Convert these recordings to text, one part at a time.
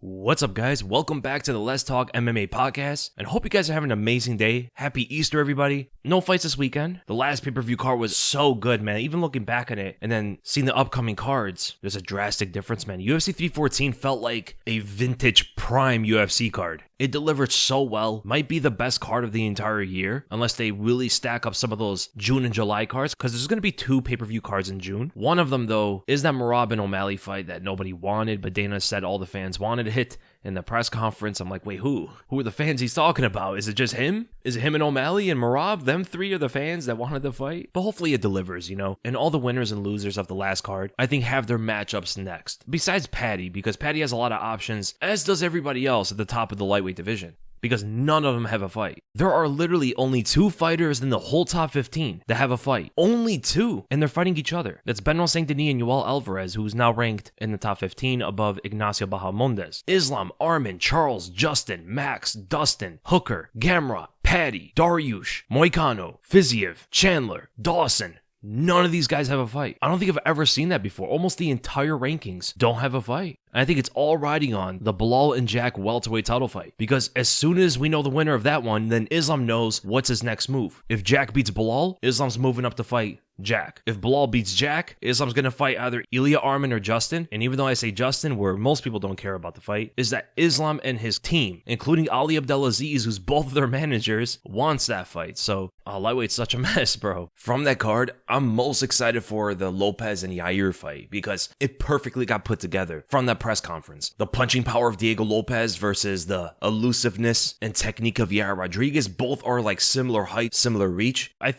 What's up, guys? Welcome back to the Let's Talk MMA podcast, and hope you guys are having an amazing day. Happy Easter, everybody. No fights this weekend. The last pay-per-view card was so good, man. Even looking back on it and then seeing the upcoming cards, there's a drastic difference, man. UFC 314 felt like a vintage prime UFC card. It delivered so well. Might be the best card of the entire year, unless they really stack up some of those June and July cards, because there's going to be two pay-per-view cards in June. One of them, though, is that Merab and O'Malley fight that nobody wanted, but Dana said all the fans wanted it in the press conference. I'm like, wait, who? Who are the fans he's talking about? Is it just him? Is it him and O'Malley and Merab? Them three are the fans that wanted the fight? But hopefully it delivers, you know? And all the winners and losers of the last card, I think, have their matchups next. Besides Paddy, because Paddy has a lot of options, as does everybody else at the top of the lightweight division, because none of them have a fight. There are literally only two fighters in the whole top 15 that have a fight. Only two, and they're fighting each other. That's Benoit Saint-Denis and Yoel Alvarez, who's now ranked in the top 15 above Ignacio Bahamondes. Islam, Armin, Charles, Justin, Max, Dustin, Hooker, Gamrot, Paddy, Dariush, Moicano, Fiziev, Chandler, Dawson. None of these guys have a fight. I don't think I've ever seen that before. Almost the entire rankings don't have a fight. I think it's all riding on the Belal and Jack welterweight title fight, because as soon as we know the winner of that one, then Islam knows what's his next move. If Jack beats Belal, Islam's moving up to fight Jack. If Belal beats Jack, Islam's going to fight either Ilya, Armin, or Justin. And even though I say Justin, where most people don't care about the fight, is that Islam and his team, including Ali Abdelaziz, who's both of their managers, wants that fight. So lightweight's such a mess, bro. From that card, I'm most excited for the Lopes and Yair fight, because it perfectly got put together from that press conference. The punching power of Diego Lopes versus the elusiveness and technique of Yair Rodriguez. Both are like similar height, similar reach. I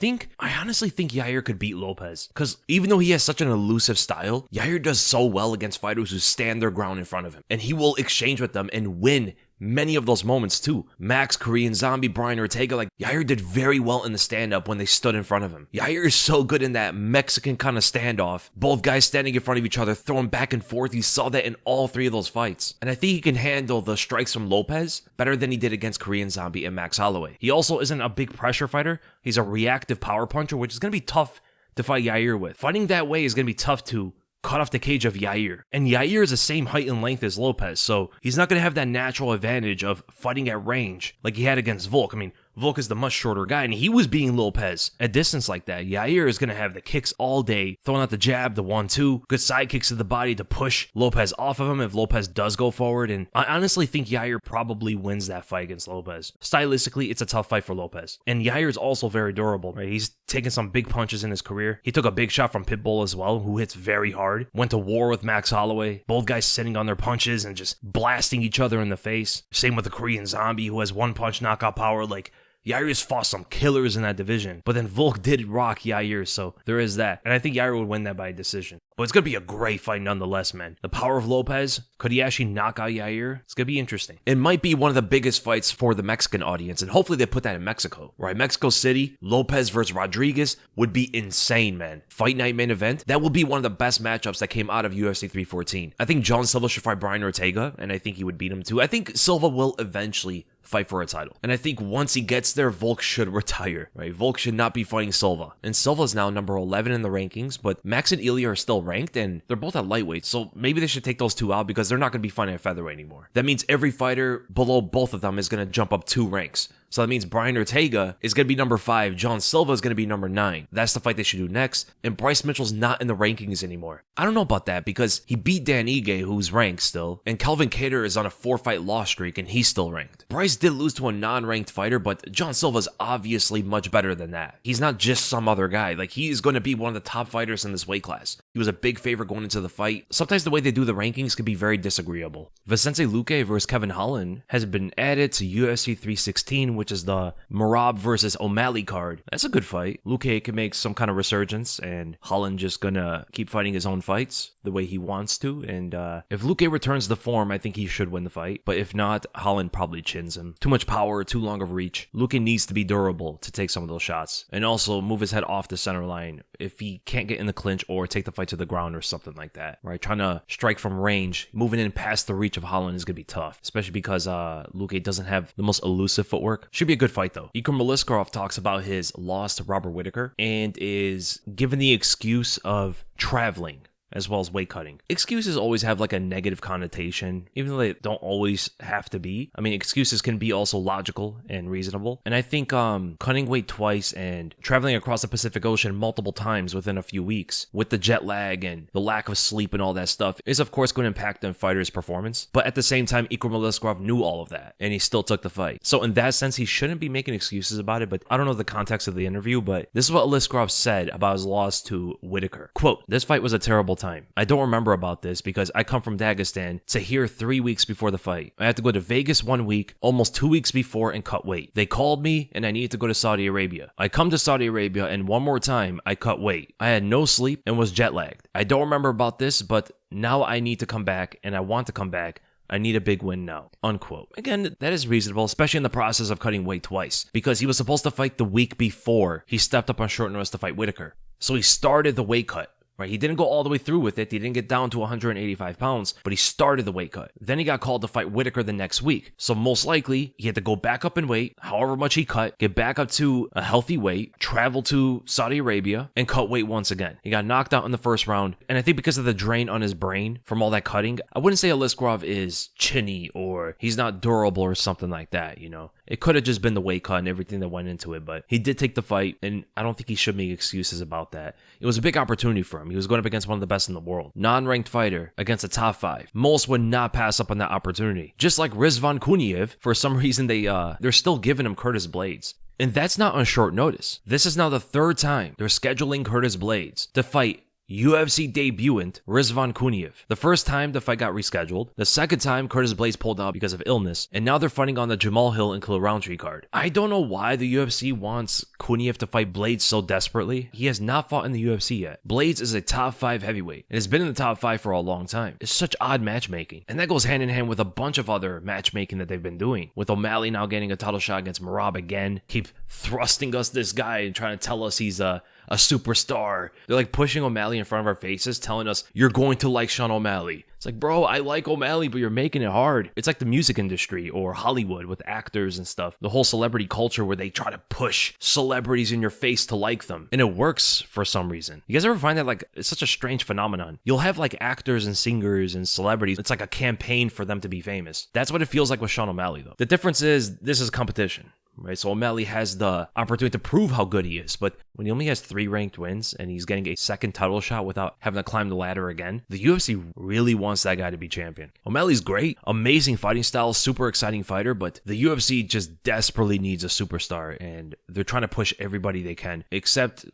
honestly think Yair could beat Lopes, because even though he has such an elusive style, Yair does so well against fighters who stand their ground in front of him, and he will exchange with them and win many of those moments too. Max, Korean Zombie, Brian Ortega, like Yair did very well in the stand-up when they stood in front of him. Yair is so good in that Mexican kind of standoff. Both guys standing in front of each other, throwing back and forth. You saw that in all three of those fights. And I think he can handle the strikes from Lopes better than he did against Korean Zombie and Max Holloway. He also isn't a big pressure fighter. He's a reactive power puncher, which is going to be tough to fight Yair with. Fighting that way is going to be tough to cut off the cage of Yair. And Yair is the same height and length as Lopes, so he's not going to have that natural advantage of fighting at range like he had against Volk. I mean, Volk is the much shorter guy, and he was beating Lopes at distance like that. Yair is going to have the kicks all day, throwing out the jab, the 1-2, good side kicks to the body to push Lopes off of him if Lopes does go forward. And I honestly think Yair probably wins that fight against Lopes. Stylistically, it's a tough fight for Lopes. And Yair is also very durable, right? He's taken some big punches in his career. He took a big shot from Pitbull as well, who hits very hard. Went to war with Max Holloway. Both guys sitting on their punches and just blasting each other in the face. Same with the Korean Zombie, who has one punch knockout power. Like, Yair has fought some killers in that division, but then Volk did rock Yair, so there is that. And I think Yair would win that by decision. But it's going to be a great fight nonetheless, man. The power of Lopes, could he actually knock out Yair? It's going to be interesting. It might be one of the biggest fights for the Mexican audience, and hopefully they put that in Mexico, right? Mexico City, Lopes versus Rodriguez would be insane, man. Fight night main event, that will be one of the best matchups that came out of UFC 314. I think John Silva should fight Brian Ortega, and I think he would beat him too. I think Silva will eventually fight for a title. And I think once he gets there, Volk should retire, right? Volk should not be fighting Silva. And Silva's now number 11 in the rankings, but Max and Ilia are still ranked, and they're both at lightweight, so maybe they should take those two out because they're not going to be fighting at featherweight anymore. That means every fighter below both of them is going to jump up 2 ranks. So that means Brian Ortega is going to be number 5. John Silva is going to be number 9. That's the fight they should do next. And Bryce Mitchell's not in the rankings anymore. I don't know about that because he beat Dan Ige, who's ranked still. And Calvin Kattar is on a 4-fight loss streak and he's still ranked. Bryce did lose to a non-ranked fighter, but John Silva's obviously much better than that. He's not just some other guy. Like, he is going to be one of the top fighters in this weight class. He was a big favorite going into the fight. Sometimes the way they do the rankings can be very disagreeable. Vicente Luque versus Kevin Holland has been added to UFC 316, which is the Merab versus O'Malley card. That's a good fight. Luque can make some kind of resurgence, and Holland just gonna keep fighting his own fights the way he wants to. And if Luque returns to form, I think he should win the fight. But if not, Holland probably chins him. Too much power, too long of reach. Luque needs to be durable to take some of those shots, and also move his head off the center line if he can't get in the clinch or take the fight to the ground or something like that. Right, trying to strike from range, moving in past the reach of Holland is gonna be tough, especially because Luque doesn't have the most elusive footwork. Should be a good fight though. Ikram Aliskerov talks about his loss to Robert Whittaker and is given the excuse of traveling. as well as weight cutting. Excuses always have like a negative connotation, even though they don't always have to be. I mean, excuses can be also logical and reasonable. And I think cutting weight twice and traveling across the Pacific Ocean multiple times within a few weeks with the jet lag and the lack of sleep and all that stuff is of course going to impact the fighter's performance. But at the same time, Ikram Aliskerov knew all of that and he still took the fight. So in that sense, he shouldn't be making excuses about it. But I don't know the context of the interview, but this is what Aliskerov said about his loss to Whitaker. Quote, "This fight was a terrible time. I don't remember about this because I come from Dagestan to here 3 weeks before the fight. I had to go to Vegas 1 week, almost 2 weeks before, and cut weight. They called me and I needed to go to Saudi Arabia. I come to Saudi Arabia and one more time I cut weight. I had no sleep and was jet lagged. I don't remember about this, but now I need to come back and I want to come back. I need a big win now." Unquote. Again, that is reasonable, especially in the process of cutting weight twice, because he was supposed to fight the week before he stepped up on short notice to fight Whitaker. So he started the weight cut. Right, he didn't go all the way through with it. He didn't get down to 185 pounds, but he started the weight cut. Then he got called to fight Whitaker the next week. So most likely, he had to go back up in weight, however much he cut, get back up to a healthy weight, travel to Saudi Arabia, and cut weight once again. He got knocked out in the first round, and I think because of the drain on his brain from all that cutting, I wouldn't say Aliskerov is chinny or he's not durable or something like that, you know. It could have just been the weight cut and everything that went into it, but he did take the fight, and I don't think he should make excuses about that. It was a big opportunity for him. He was going up against one of the best in the world. Non-ranked fighter against a top 5. Most would not pass up on that opportunity. Just like Rizvan Kuniev, for some reason they're still giving him Curtis Blaydes. And that's not on short notice. This is now the 3rd time they're scheduling Curtis Blaydes to fight UFC debutant Rizvan Kuniev. The first time the fight got rescheduled. The second time Curtis Blaydes pulled out because of illness. And now they're fighting on the Jamal Hill and Khalil Roundtree card. I don't know why the UFC wants Kuniev to fight Blaydes so desperately. He has not fought in the UFC yet. Blaydes is a top 5 heavyweight and has been in the top 5 for a long time. It's such odd matchmaking. And that goes hand in hand with a bunch of other matchmaking that they've been doing. With O'Malley now getting a title shot against Merab again. Keep thrusting us this guy and trying to tell us he's a superstar. They're like pushing O'Malley in front of our faces, telling us, "You're going to like Sean O'Malley." It's like, bro, I like O'Malley, but you're making it hard. It's like the music industry or Hollywood with actors and stuff. The whole celebrity culture where they try to push celebrities in your face to like them. And it works for some reason. You guys ever find that like it's such a strange phenomenon? You'll have like actors and singers and celebrities. It's like a campaign for them to be famous. That's what it feels like with Sean O'Malley though. The difference is this is competition. Right, so O'Malley has the opportunity to prove how good he is, but when he only has 3 ranked wins and he's getting a second title shot without having to climb the ladder again, the UFC really wants that guy to be champion. O'Malley's great, amazing fighting style, super exciting fighter, but the UFC just desperately needs a superstar, and they're trying to push everybody they can, except,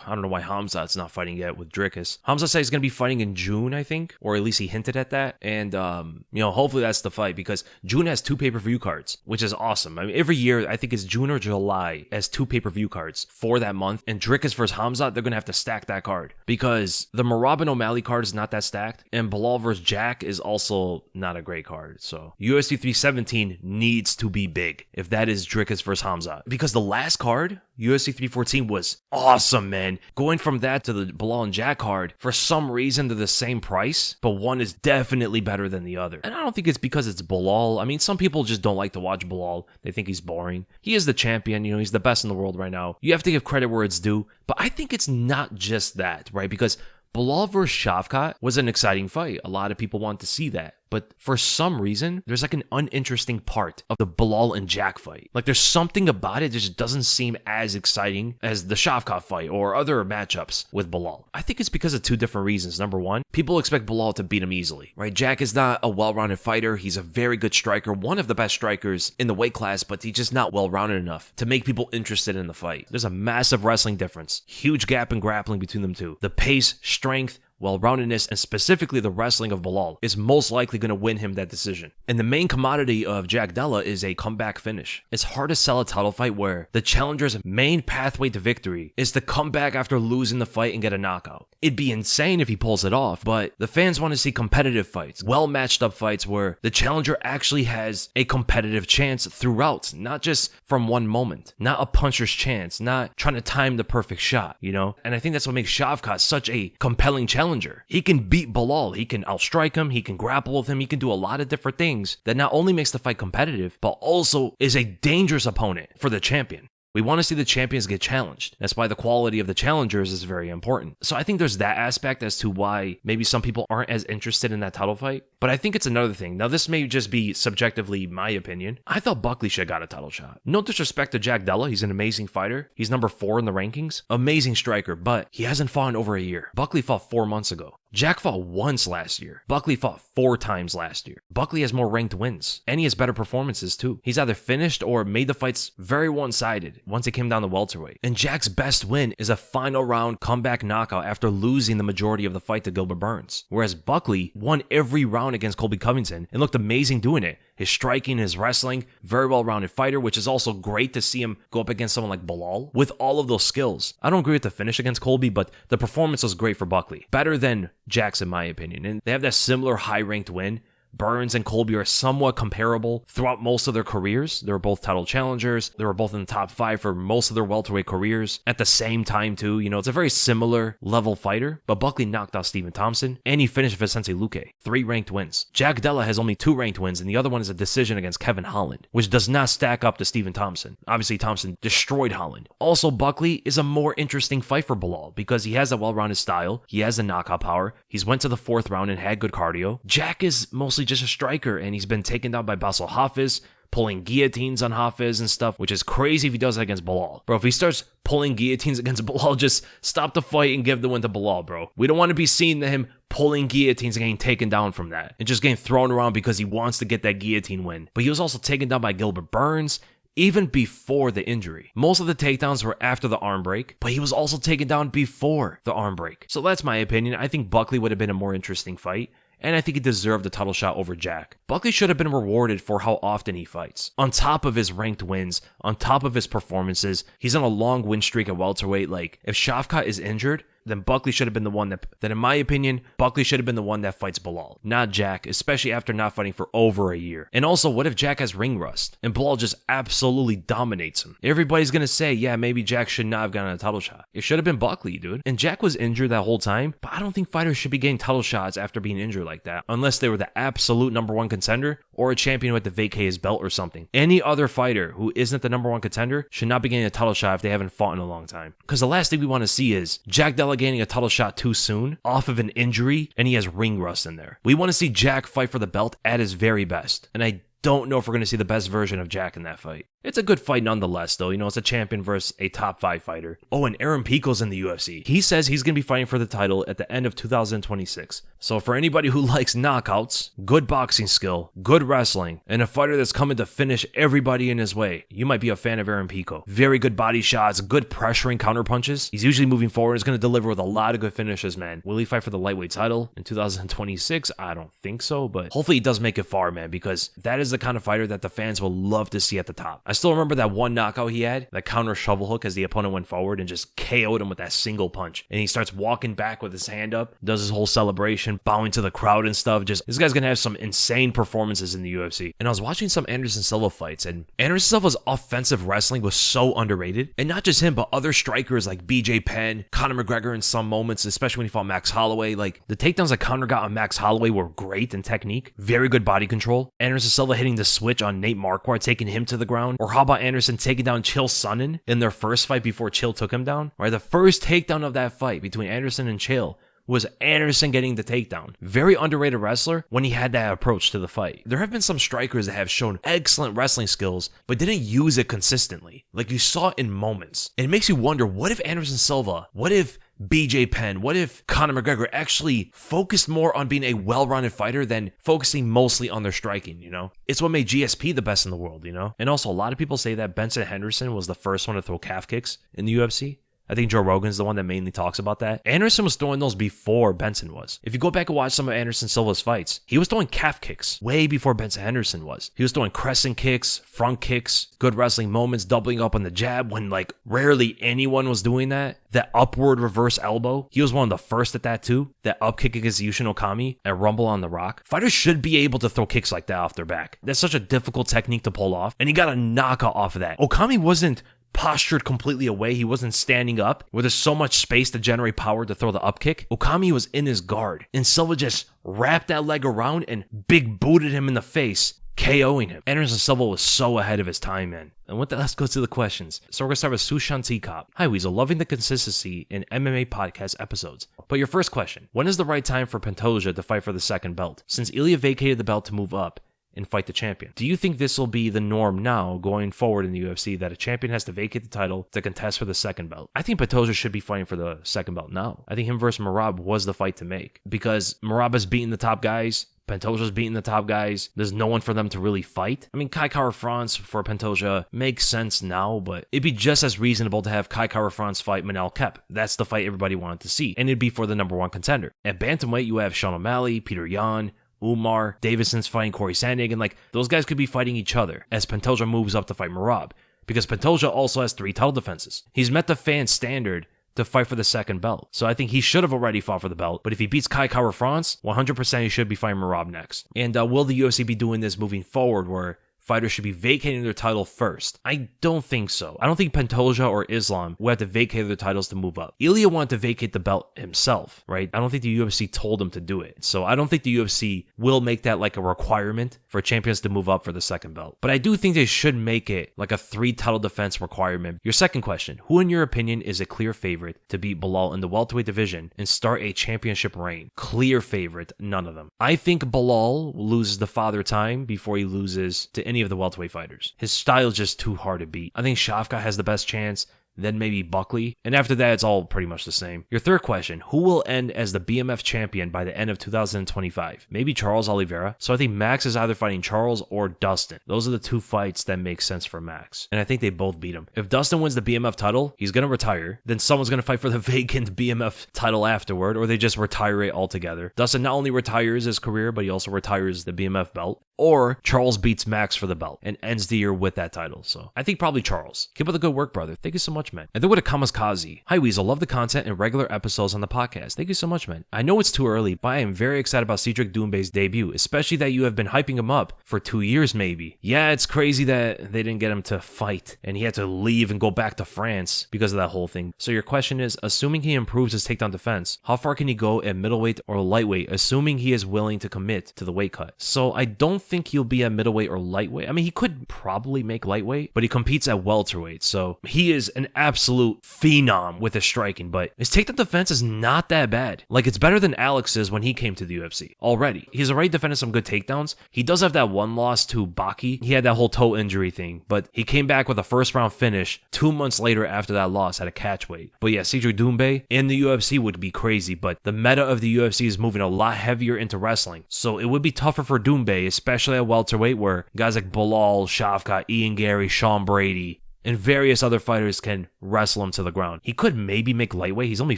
I don't know why Khamzat's not fighting yet with Dricus. Khamzat said he's going to be fighting in June, I think, or at least he hinted at that, and, hopefully that's the fight, because June has 2 pay-per-view cards, which is awesome. I mean, every year, I think it's June or July as 2 pay-per-view cards for that month, and Dricus versus Khamzat, they're gonna have to stack that card because the Merab and O'Malley card is not that stacked, and Belal versus Jack is also not a great card. So UFC 317 needs to be big if that is Dricus versus Khamzat, because the last card, UFC 314, was awesome, man. Going from that to the Belal and Jack card, for some reason they're the same price, but one is definitely better than the other. And I don't think it's because it's Belal. I mean, some people just don't like to watch Belal. They think he's boring. He is the champion, he's the best in the world right now. You have to give credit where it's due, but I think it's not just that, right? Because Belal versus Shavkat was an exciting fight. A lot of people want to see that. But for some reason, there's like an uninteresting part of the Belal and Jack fight. Like there's something about it that just doesn't seem as exciting as the Shavkat fight or other matchups with Belal. I think it's because of 2 different reasons. Number one, people expect Belal to beat him easily, right? Jack is not a well-rounded fighter. He's a very good striker, one of the best strikers in the weight class, but he's just not well-rounded enough to make people interested in the fight. There's a massive wrestling difference. Huge gap in grappling between them two. The pace, strength, well-roundedness, and specifically the wrestling of Belal is most likely going to win him that decision. And the main commodity of Jack Della is a comeback finish. It's hard to sell a title fight where the challenger's main pathway to victory is to come back after losing the fight and get a knockout. It'd be insane if he pulls it off, but the fans want to see competitive fights, well-matched up fights where the challenger actually has a competitive chance throughout, not just from one moment, not a puncher's chance, not trying to time the perfect shot, And I think that's what makes Shavkat such a compelling challenger. He can beat Belal, he can outstrike him, he can grapple with him, he can do a lot of different things that not only makes the fight competitive, but also is a dangerous opponent for the champion. We want to see the champions get challenged. That's why the quality of the challengers is very important. So I think there's that aspect as to why maybe some people aren't as interested in that title fight. But I think it's another thing. Now, this may just be subjectively my opinion. I thought Buckley should have got a title shot. No disrespect to Jack Della. He's an amazing fighter. He's number 4 in the rankings. Amazing striker, but he hasn't fought in over a year. Buckley fought 4 months ago. Jack fought once last year. Buckley fought 4 times last year. Buckley has more ranked wins, and he has better performances too. He's either finished or made the fights very one-sided once it came down to welterweight. And Jack's best win is a final round comeback knockout after losing the majority of the fight to Gilbert Burns. Whereas Buckley won every round against Colby Covington and looked amazing doing it. His striking, his wrestling, very well-rounded fighter, which is also great to see him go up against someone like Belal with all of those skills. I don't agree with the finish against Colby, but the performance was great for Buckley. Better than Jack's in my opinion. And they have that similar high-ranked win. Burns and Colby are somewhat comparable throughout most of their careers. They were both title challengers. They were both in the top 5 for most of their welterweight careers at the same time too. You know, it's a very similar level fighter, but Buckley knocked out Stephen Thompson and he finished Vicente Luque. 3 ranked wins. Jack Della has only 2 ranked wins and the other one is a decision against Kevin Holland, which does not stack up to Stephen Thompson. Obviously, Thompson destroyed Holland. Also, Buckley is a more interesting fight for Belal because he has a well-rounded style. He has a knockout power. He's went to the 4th round and had good cardio. Jack is mostly just a striker and he's been taken down by Basel Hafiz, pulling guillotines on Hafiz and stuff, which is crazy if he does that against Belal. Bro, if he starts pulling guillotines against Belal, just stop the fight and give the win to Belal, bro. We don't want to be seeing him pulling guillotines and getting taken down from that and just getting thrown around because he wants to get that guillotine win. But he was also taken down by Gilbert Burns even before the injury. Most of the takedowns were after the arm break, but he was also taken down before the arm break. So that's my opinion. I think Buckley would have been a more interesting fight. And I think he deserved a title shot over Jack. Buckley should have been rewarded for how often he fights. On top of his ranked wins, on top of his performances, he's on a long win streak at welterweight. Like, if Shavkat is injured, then Buckley should have been the one that in my opinion, Buckley should have been the one that fights Belal, not Jack, especially after not fighting for over a year. And also, what if Jack has ring rust and Belal just absolutely dominates him? Everybody's gonna say, yeah, maybe Jack should not have gotten a title shot. It should have been Buckley, dude. And Jack was injured that whole time, but I don't think fighters should be getting title shots after being injured like that, unless they were the absolute number 1 contender or a champion who had to vacate his belt or something. Any other fighter who isn't the number 1 contender should not be getting a title shot if they haven't fought in a long time. Because the last thing we want to see is Jack Della gaining a title shot too soon off of an injury and he has ring rust in there. We want to see Jack fight for the belt at his very best. And I don't know if we're going to see the best version of Jack in that fight. It's a good fight nonetheless, though. You know, it's a champion versus a top 5 fighter. Oh, and Aaron Pico's in the UFC. He says he's going to be fighting for the title at the end of 2026. So for anybody who likes knockouts, good boxing skill, good wrestling, and a fighter that's coming to finish everybody in his way, you might be a fan of Aaron Pico. Very good body shots, good pressuring counter punches. He's usually moving forward. He's going to deliver with a lot of good finishes, man. Will he fight for the lightweight title in 2026? I don't think so, but hopefully he does make it far, man, because that is the kind of fighter that the fans will love to see at the top. I still remember that one knockout he had, that counter shovel hook as the opponent went forward and just KO'd him with that single punch. And he starts walking back with his hand up, does his whole celebration, bowing to the crowd and stuff. Just, this guy's gonna have some insane performances in the UFC. And I was watching some Anderson Silva fights, and Anderson Silva's offensive wrestling was so underrated. And not just him, but other strikers like BJ Penn, Conor McGregor in some moments, especially when he fought Max Holloway. Like, the takedowns that Conor got on Max Holloway were great in technique, very good body control. Anderson Silva hitting the switch on Nate Marquardt, taking him to the ground. Or how about Anderson taking down Chael Sonnen in their first fight before Chael took him down? Right, the first takedown of that fight between Anderson and Chael was Anderson getting the takedown. Very underrated wrestler when he had that approach to the fight. There have been some strikers that have shown excellent wrestling skills, but didn't use it consistently. Like, you saw it in moments. And it makes you wonder, what if Anderson Silva, what if BJ Penn, what if Conor McGregor actually focused more on being a well-rounded fighter than focusing mostly on their striking, you know? It's what made GSP the best in the world, you know? And also, a lot of people say that Benson Henderson was the first one to throw calf kicks in the UFC. I think Joe Rogan's the one that mainly talks about that. Anderson was throwing those before Benson was. If you go back and watch some of Anderson Silva's fights, he was throwing calf kicks way before Benson Henderson was. He was throwing crescent kicks, front kicks, good wrestling moments, doubling up on the jab when, like, rarely anyone was doing that. That upward reverse elbow, he was one of the first at that too. That up kick against Yushin Okami at Rumble on the Rock. Fighters should be able to throw kicks like that off their back. That's such a difficult technique to pull off, and he got a knockout off of that. Okami wasn't postured completely away. He wasn't standing up where there's so much space to generate power to throw the up kick. Okami was in his guard, and Silva just wrapped that leg around and big booted him in the face KOing him. Anderson Silva was so ahead of his time, man. And with that, let's go to the questions. So we're going to start with Sushanti Cop. Hi, Weasel. Loving the consistency in MMA podcast episodes. But your first question, when is the right time for Pantoja to fight for the second belt? Since Ilia vacated the belt to move up and fight the champion. Do you think this will be the norm now going forward in the UFC that a champion has to vacate the title to contest for the second belt? I think Pantoja should be fighting for the second belt now. I think him versus Merab was the fight to make because Merab has beaten the top guys. Pantoja's beating the top guys. There's no one for them to really fight. I mean, Kai Kara-France for Pantoja makes sense now, but it'd be just as reasonable to have Kai Kara-France fight Manel Kape. That's the fight everybody wanted to see, and it'd be for the number one contender. At bantamweight, you have Sean O'Malley, Peter Yan, Umar, Davidson's fighting Corey Sandhagen. Like, those guys could be fighting each other as Pantoja moves up to fight Merab, because Pantoja also has 3 title defenses. He's met the fan standard to fight for the second belt. So I think he should have already fought for the belt. But if he beats Kai Kara-France, 100% he should be fighting Merab next. And will the UFC be doing this moving forward where fighters should be vacating their title first? I don't think so. I don't think Pantoja or Islam will have to vacate their titles to move up. Ilia wanted to vacate the belt himself, right? I don't think the UFC told him to do it. So I don't think the UFC will make that like a requirement for champions to move up for the second belt. But I do think they should make it like a 3 title defense requirement. Your second question, who in your opinion is a clear favorite to beat Belal in the welterweight division and start a championship reign? Clear favorite, none of them. I think Belal loses the father time before he loses to any of the welterweight fighters. His style is just too hard to beat. I think Shavkat has the best chance, then maybe Buckley, and after that it's all pretty much the same. Your third question, who will end as the BMF champion by the end of 2025? Maybe Charles Oliveira. So I think Max is either fighting Charles or Dustin. Those are the 2 fights that make sense for Max, and I think they both beat him. If Dustin wins the BMF title, he's going to retire. Then someone's going to fight for the vacant BMF title afterward, or they just retire it altogether. Dustin not only retires his career, but he also retires the BMF belt. Or Charles beats Max for the belt and ends the year with that title. So I think probably Charles. Keep up the good work, brother. Thank you so much, man. And then with a Kamikaze. Hi, Weasel. Love the content and regular episodes on the podcast. Thank you so much, man. I know it's too early, but I am very excited about Cedric Doumbe's debut, especially that you have been hyping him up for 2 years, maybe. Yeah, it's crazy that they didn't get him to fight and he had to leave and go back to France because of that whole thing. So your question is, assuming he improves his takedown defense, how far can he go at middleweight or lightweight, assuming he is willing to commit to the weight cut? So I don't think he'll be at middleweight or lightweight. I mean, he could probably make lightweight, but he competes at welterweight. So he is an absolute phenom with his striking, but his takedown defense is not that bad. Like, it's better than Alex's when he came to the UFC already. He's already defended some good takedowns. He does have that one loss to Baki. He had that whole toe injury thing, but he came back with a first round finish 2 months later after that loss at a catch weight. But yeah, Cedric Doumbe in the UFC would be crazy, but the meta of the UFC is moving a lot heavier into wrestling. So it would be tougher for Doumbe, especially at welterweight, where guys like Belal, Shavkat, Ian Gary, Sean Brady, and various other fighters can wrestle him to the ground. He could maybe make lightweight. He's only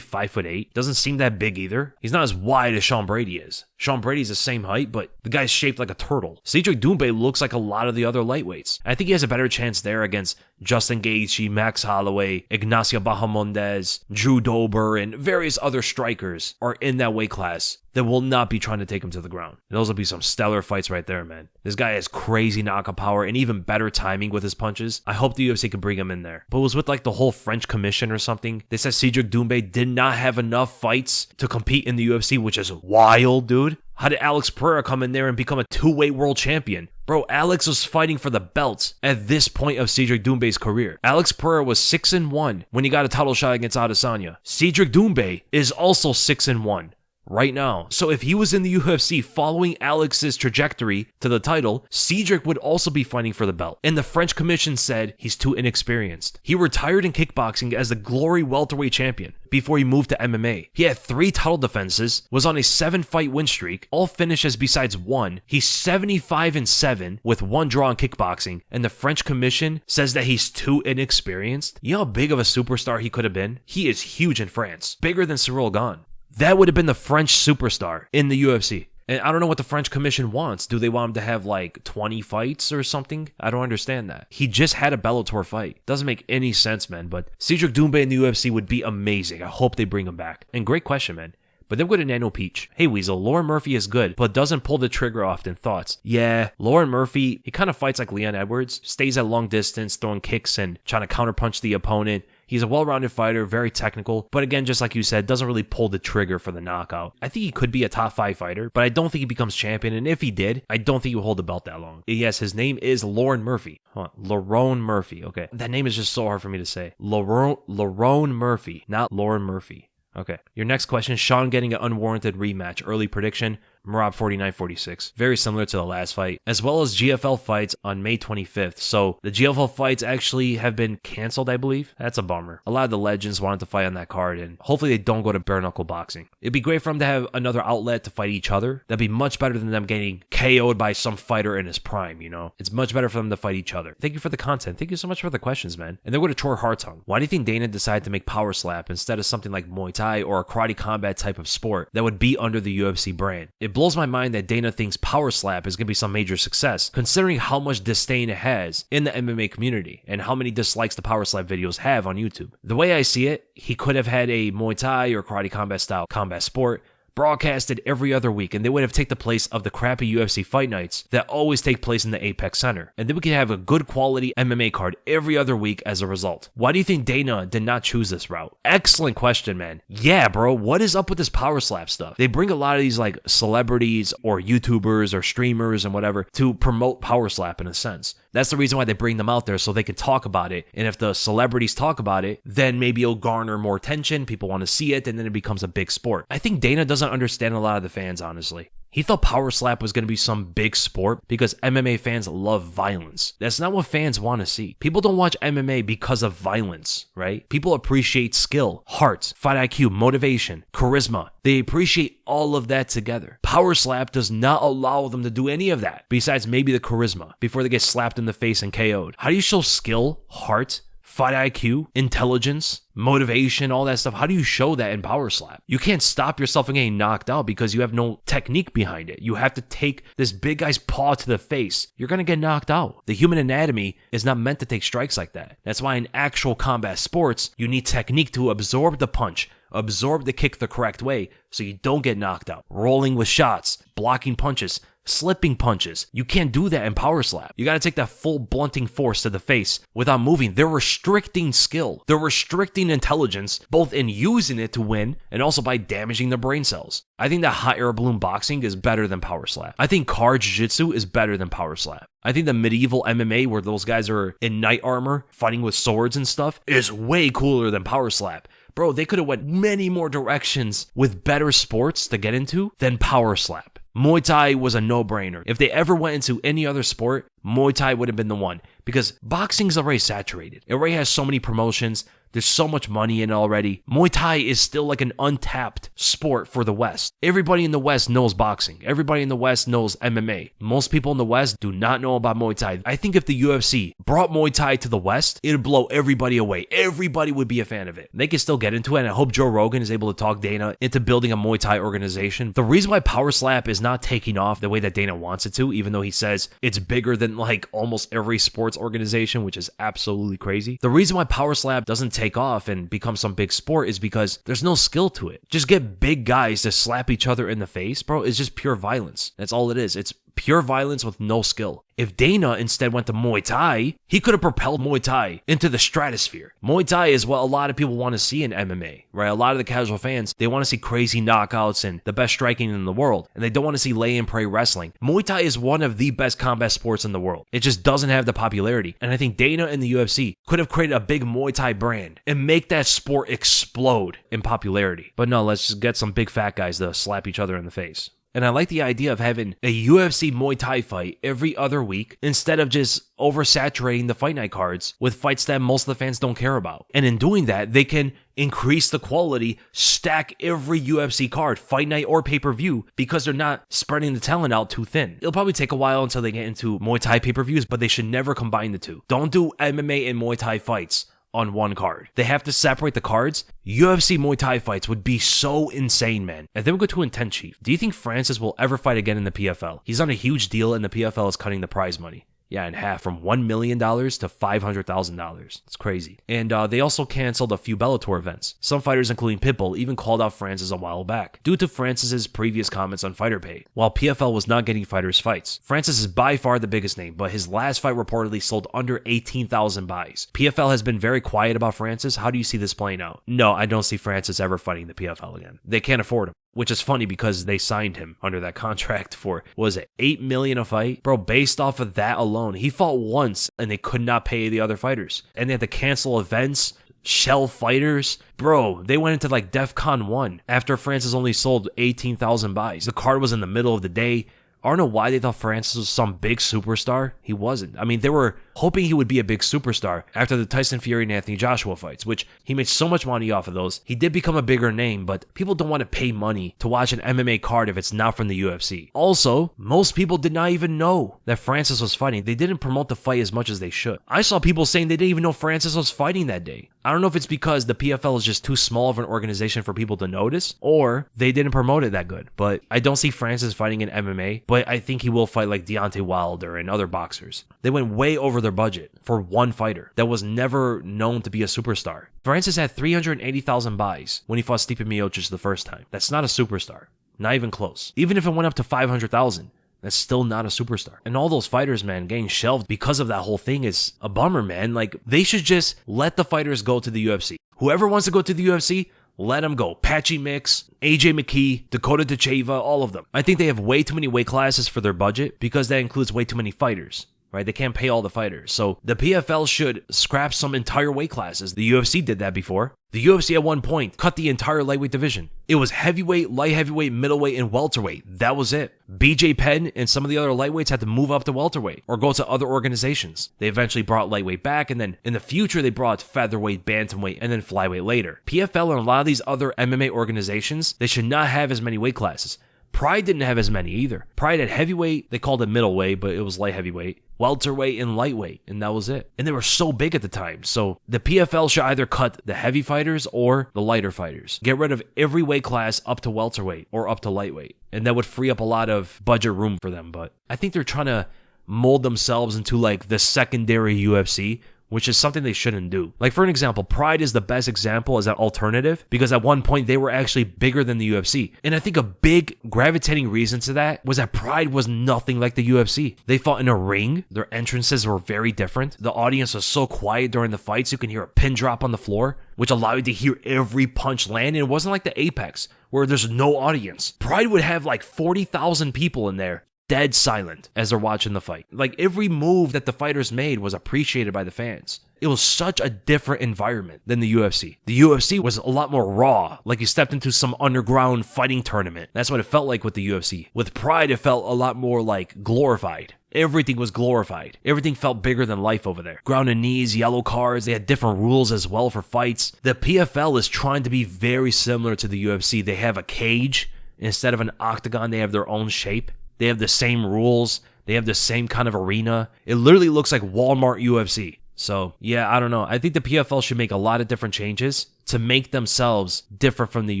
5'8". Doesn't seem that big either. He's not as wide as Sean Brady is. Sean Brady's the same height, but the guy's shaped like a turtle. Cedric Doumbe looks like a lot of the other lightweights. I think he has a better chance there against Justin Gaethje, Max Holloway, Ignacio Bahamondes, Drew Dober, and various other strikers are in that weight class that will not be trying to take him to the ground. And those will be some stellar fights right there, man. This guy has crazy knockout power and even better timing with his punches. I hope the UFC can bring him in there. But it was with like the whole French commission or something. They said Cedric Doumbe did not have enough fights to compete in the UFC, which is wild, dude. How did Alex Pereira come in there and become a 2-weight world champion? Bro, Alex was fighting for the belt at this point of Cedric Doumbe's career. Alex Pereira was 6-1 when he got a title shot against Adesanya. Cedric Doumbe is also 6-1 right now. So if he was in the UFC following Alex's trajectory to the title, Cedric would also be fighting for the belt. And the French commission said he's too inexperienced. He retired in kickboxing as the Glory welterweight champion before he moved to MMA. He had 3 title defenses, was on a 7-fight win streak, all finishes besides one. He's 75-7 with 1 draw in kickboxing, and the French commission says that he's too inexperienced. You know how big of a superstar he could have been? He is huge in France, bigger than Cyril Gane. That would have been the French superstar in the UFC. And I don't know what the French commission wants. Do they want him to have like 20 fights or something? I don't understand that. He just had a Bellator fight. Doesn't make any sense, man. But Cedric Doumbe in the UFC would be amazing. I hope they bring him back. And great question, man. But then we go to Nano Peach. Hey Weasel, Lerone Murphy is good, but doesn't pull the trigger often. Thoughts? Yeah, Lerone Murphy, he kind of fights like Leon Edwards. Stays at long distance, throwing kicks and trying to counterpunch the opponent. He's a well-rounded fighter, very technical, but again, just like you said, doesn't really pull the trigger for the knockout. I think he could be a top 5 fighter, but I don't think he becomes champion, and if he did, I don't think he will hold the belt that long. Yes, his name is Lerone Murphy. Lerone Murphy, okay. That name is just so hard for me to say. Lerone Murphy, not Lauren Murphy. Okay. Your next question, Sean getting an unwarranted rematch. Early prediction, Merab 49-46. Very similar to the last fight, as well as GFL fights on May 25th. So the GFL fights actually have been canceled, I believe. That's a bummer. A lot of the legends wanted to fight on that card, and hopefully they don't go to bare knuckle boxing. It'd be great for them to have another outlet to fight each other. That'd be much better than them getting KO'd by some fighter in his prime, you know? It's much better for them to fight each other. Thank you for the content. Thank you so much for the questions, man. And then go to Troy Hartung. Why do you think Dana decided to make Power Slap instead of something like Muay Thai or a karate combat type of sport that would be under the UFC brand? It blows my mind that Dana thinks Power Slap is going to be some major success, considering how much disdain it has in the MMA community and how many dislikes the Power Slap videos have on YouTube. The way I see it, he could have had a Muay Thai or karate combat style combat sport broadcasted every other week, and they would have taken the place of the crappy UFC fight nights that always take place in the Apex Center. And then we could have a good quality MMA card every other week as a result. Why do you think Dana did not choose this route? Excellent question, man. Yeah, bro, what is up with this Power Slap stuff? They bring a lot of these like celebrities or YouTubers or streamers and whatever to promote Power Slap in a sense. That's the reason why they bring them out there, so they can talk about it. And if the celebrities talk about it, then maybe it'll garner more attention. People want to see it, and then it becomes a big sport. I think Dana doesn't understand a lot of the fans, honestly. He thought Power Slap was going to be some big sport because MMA fans love violence. That's not what fans want to see. People don't watch MMA because of violence, right? People appreciate skill, heart, fight IQ, motivation, charisma. They appreciate all of that together. Power Slap does not allow them to do any of that, besides maybe the charisma, before they get slapped in the face and KO'd. How do you show skill, heart, fight IQ, intelligence, motivation, all that stuff? How do you show that in Power Slap? You can't stop yourself from getting knocked out because you have no technique behind it. You have to take this big guy's paw to the face. You're going to get knocked out. The human anatomy is not meant to take strikes like that. That's why in actual combat sports, you need technique to absorb the punch, absorb the kick the correct way so you don't get knocked out. Rolling with shots, blocking punches, slipping punches. You can't do that in Power Slap. You got to take that full blunting force to the face without moving. They're restricting skill. They're restricting intelligence, both in using it to win and also by damaging the brain cells. I think that hot air balloon boxing is better than Power Slap. I think car jiu-jitsu is better than Power Slap. I think the medieval MMA where those guys are in knight armor fighting with swords and stuff is way cooler than Power Slap. Bro, they could have went many more directions with better sports to get into than Power Slap. Muay Thai was a no-brainer. If they ever went into any other sport, Muay Thai would have been the one. Because boxing's already saturated. It already has so many promotions. There's so much money in it already. Muay Thai is still like an untapped sport for the West. Everybody in the West knows boxing. Everybody in the West knows MMA. Most people in the West do not know about Muay Thai. I think if the UFC brought Muay Thai to the West, it'd blow everybody away. Everybody would be a fan of it. They can still get into it, and I hope Joe Rogan is able to talk Dana into building a Muay Thai organization. The reason why Power Slap is not taking off the way that Dana wants it to, even though he says it's bigger than like almost every sports organization, which is absolutely crazy. The reason why Power Slap doesn't take off and become some big sport is because there's no skill to it. Just get big guys to slap each other in the face, bro. It's just pure violence. That's all it is. It's pure violence with no skill. If Dana instead went to Muay Thai, he could have propelled Muay Thai into the stratosphere. Muay Thai is what a lot of people want to see in MMA, right? A lot of the casual fans, they want to see crazy knockouts and the best striking in the world, and they don't want to see lay and pray wrestling. Muay Thai is one of the best combat sports in the world. It just doesn't have the popularity, and I think Dana and the UFC could have created a big Muay Thai brand and make that sport explode in popularity. But no, let's just get some big fat guys to slap each other in the face. And I like the idea of having a UFC Muay Thai fight every other week instead of just oversaturating the fight night cards with fights that most of the fans don't care about. And in doing that, they can increase the quality, stack every UFC card, fight night or pay-per-view, because they're not spreading the talent out too thin. It'll probably take a while until they get into Muay Thai pay-per-views, but they should never combine the two. Don't do MMA and Muay Thai fights on one card. They have to separate the cards. UFC Muay Thai fights would be so insane, man. And then we go to Intent Chief. Do you think Francis will ever fight again in the PFL? He's on a huge deal and the PFL is cutting the prize money. Yeah, in half, from $1 million to $500,000. It's crazy. And they also canceled a few Bellator events. Some fighters, including Pitbull, even called out Francis a while back, due to Francis's previous comments on fighter pay, while PFL was not getting fighters fights. Francis is by far the biggest name, but his last fight reportedly sold under 18,000 buys. PFL has been very quiet about Francis. How do you see this playing out? No, I don't see Francis ever fighting the PFL again. They can't afford him. Which is funny because they signed him under that contract for, what was it, $8 million a fight? Bro, based off of that alone, he fought once and they could not pay the other fighters. And they had to cancel events, shelve fighters. Bro, they went into like DEFCON 1 after Francis only sold 18,000 buys. The card was in the middle of the day. I don't know why they thought Francis was some big superstar. He wasn't. I mean, they were hoping he would be a big superstar after the Tyson Fury and Anthony Joshua fights, which he made so much money off of those. He did become a bigger name, but people don't want to pay money to watch an MMA card if it's not from the UFC. Also, most people did not even know that Francis was fighting. They didn't promote the fight as much as they should. I saw people saying they didn't even know Francis was fighting that day. I don't know if it's because the PFL is just too small of an organization for people to notice, or they didn't promote it that good. But I don't see Francis fighting in MMA, but I think he will fight like Deontay Wilder and other boxers. They went way over their budget for one fighter that was never known to be a superstar. Francis had 380,000 buys when he fought Stipe Miocic the first time. That's not a superstar. Not even close. Even if it went up to 500,000, that's still not a superstar. And all those fighters, man, getting shelved because of that whole thing is a bummer, man. Like, they should just let the fighters go to the UFC. Whoever wants to go to the UFC, let them go. Patchy Mix, AJ McKee, Dakota Tacheva, all of them. I think they have way too many weight classes for their budget because that includes way too many fighters. Right? They can't pay all the fighters. So the PFL should scrap some entire weight classes. The UFC did that before. The UFC at one point cut the entire lightweight division. It was heavyweight, light heavyweight, middleweight, and welterweight. That was it. BJ Penn and some of the other lightweights had to move up to welterweight or go to other organizations. They eventually brought lightweight back, and then in the future they brought featherweight, bantamweight, and then flyweight later. PFL and a lot of these other MMA organizations, they should not have as many weight classes. Pride didn't have as many either. Pride had heavyweight, they called it middleweight, but it was light heavyweight, welterweight, and lightweight, and that was it. And they were so big at the time, so the PFL should either cut the heavy fighters or the lighter fighters. Get rid of every weight class up to welterweight or up to lightweight, and that would free up a lot of budget room for them. But I think they're trying to mold themselves into like the secondary UFC, which is something they shouldn't do. Like, for an example, Pride is the best example as an alternative because at one point they were actually bigger than the UFC. And I think a big gravitating reason to that was that Pride was nothing like the UFC. They fought in a ring. Their entrances were very different. The audience was so quiet during the fights, you can hear a pin drop on the floor, which allowed you to hear every punch land. And it wasn't like the Apex, where there's no audience. Pride would have like 40,000 people in there, dead silent as they're watching the fight. Like, every move that the fighters made was appreciated by the fans. It was such a different environment than the UFC. The UFC was a lot more raw, like you stepped into some underground fighting tournament. That's what it felt like with the UFC. With Pride, it felt a lot more like glorified. Everything was glorified. Everything felt bigger than life over there. Ground and knees, yellow cards, they had different rules as well for fights. The PFL is trying to be very similar to the UFC. They have a cage. Instead of an octagon, they have their own shape. They have the same rules. They have the same kind of arena. It literally looks like Walmart UFC. So, yeah, I don't know. I think the PFL should make a lot of different changes to make themselves different from the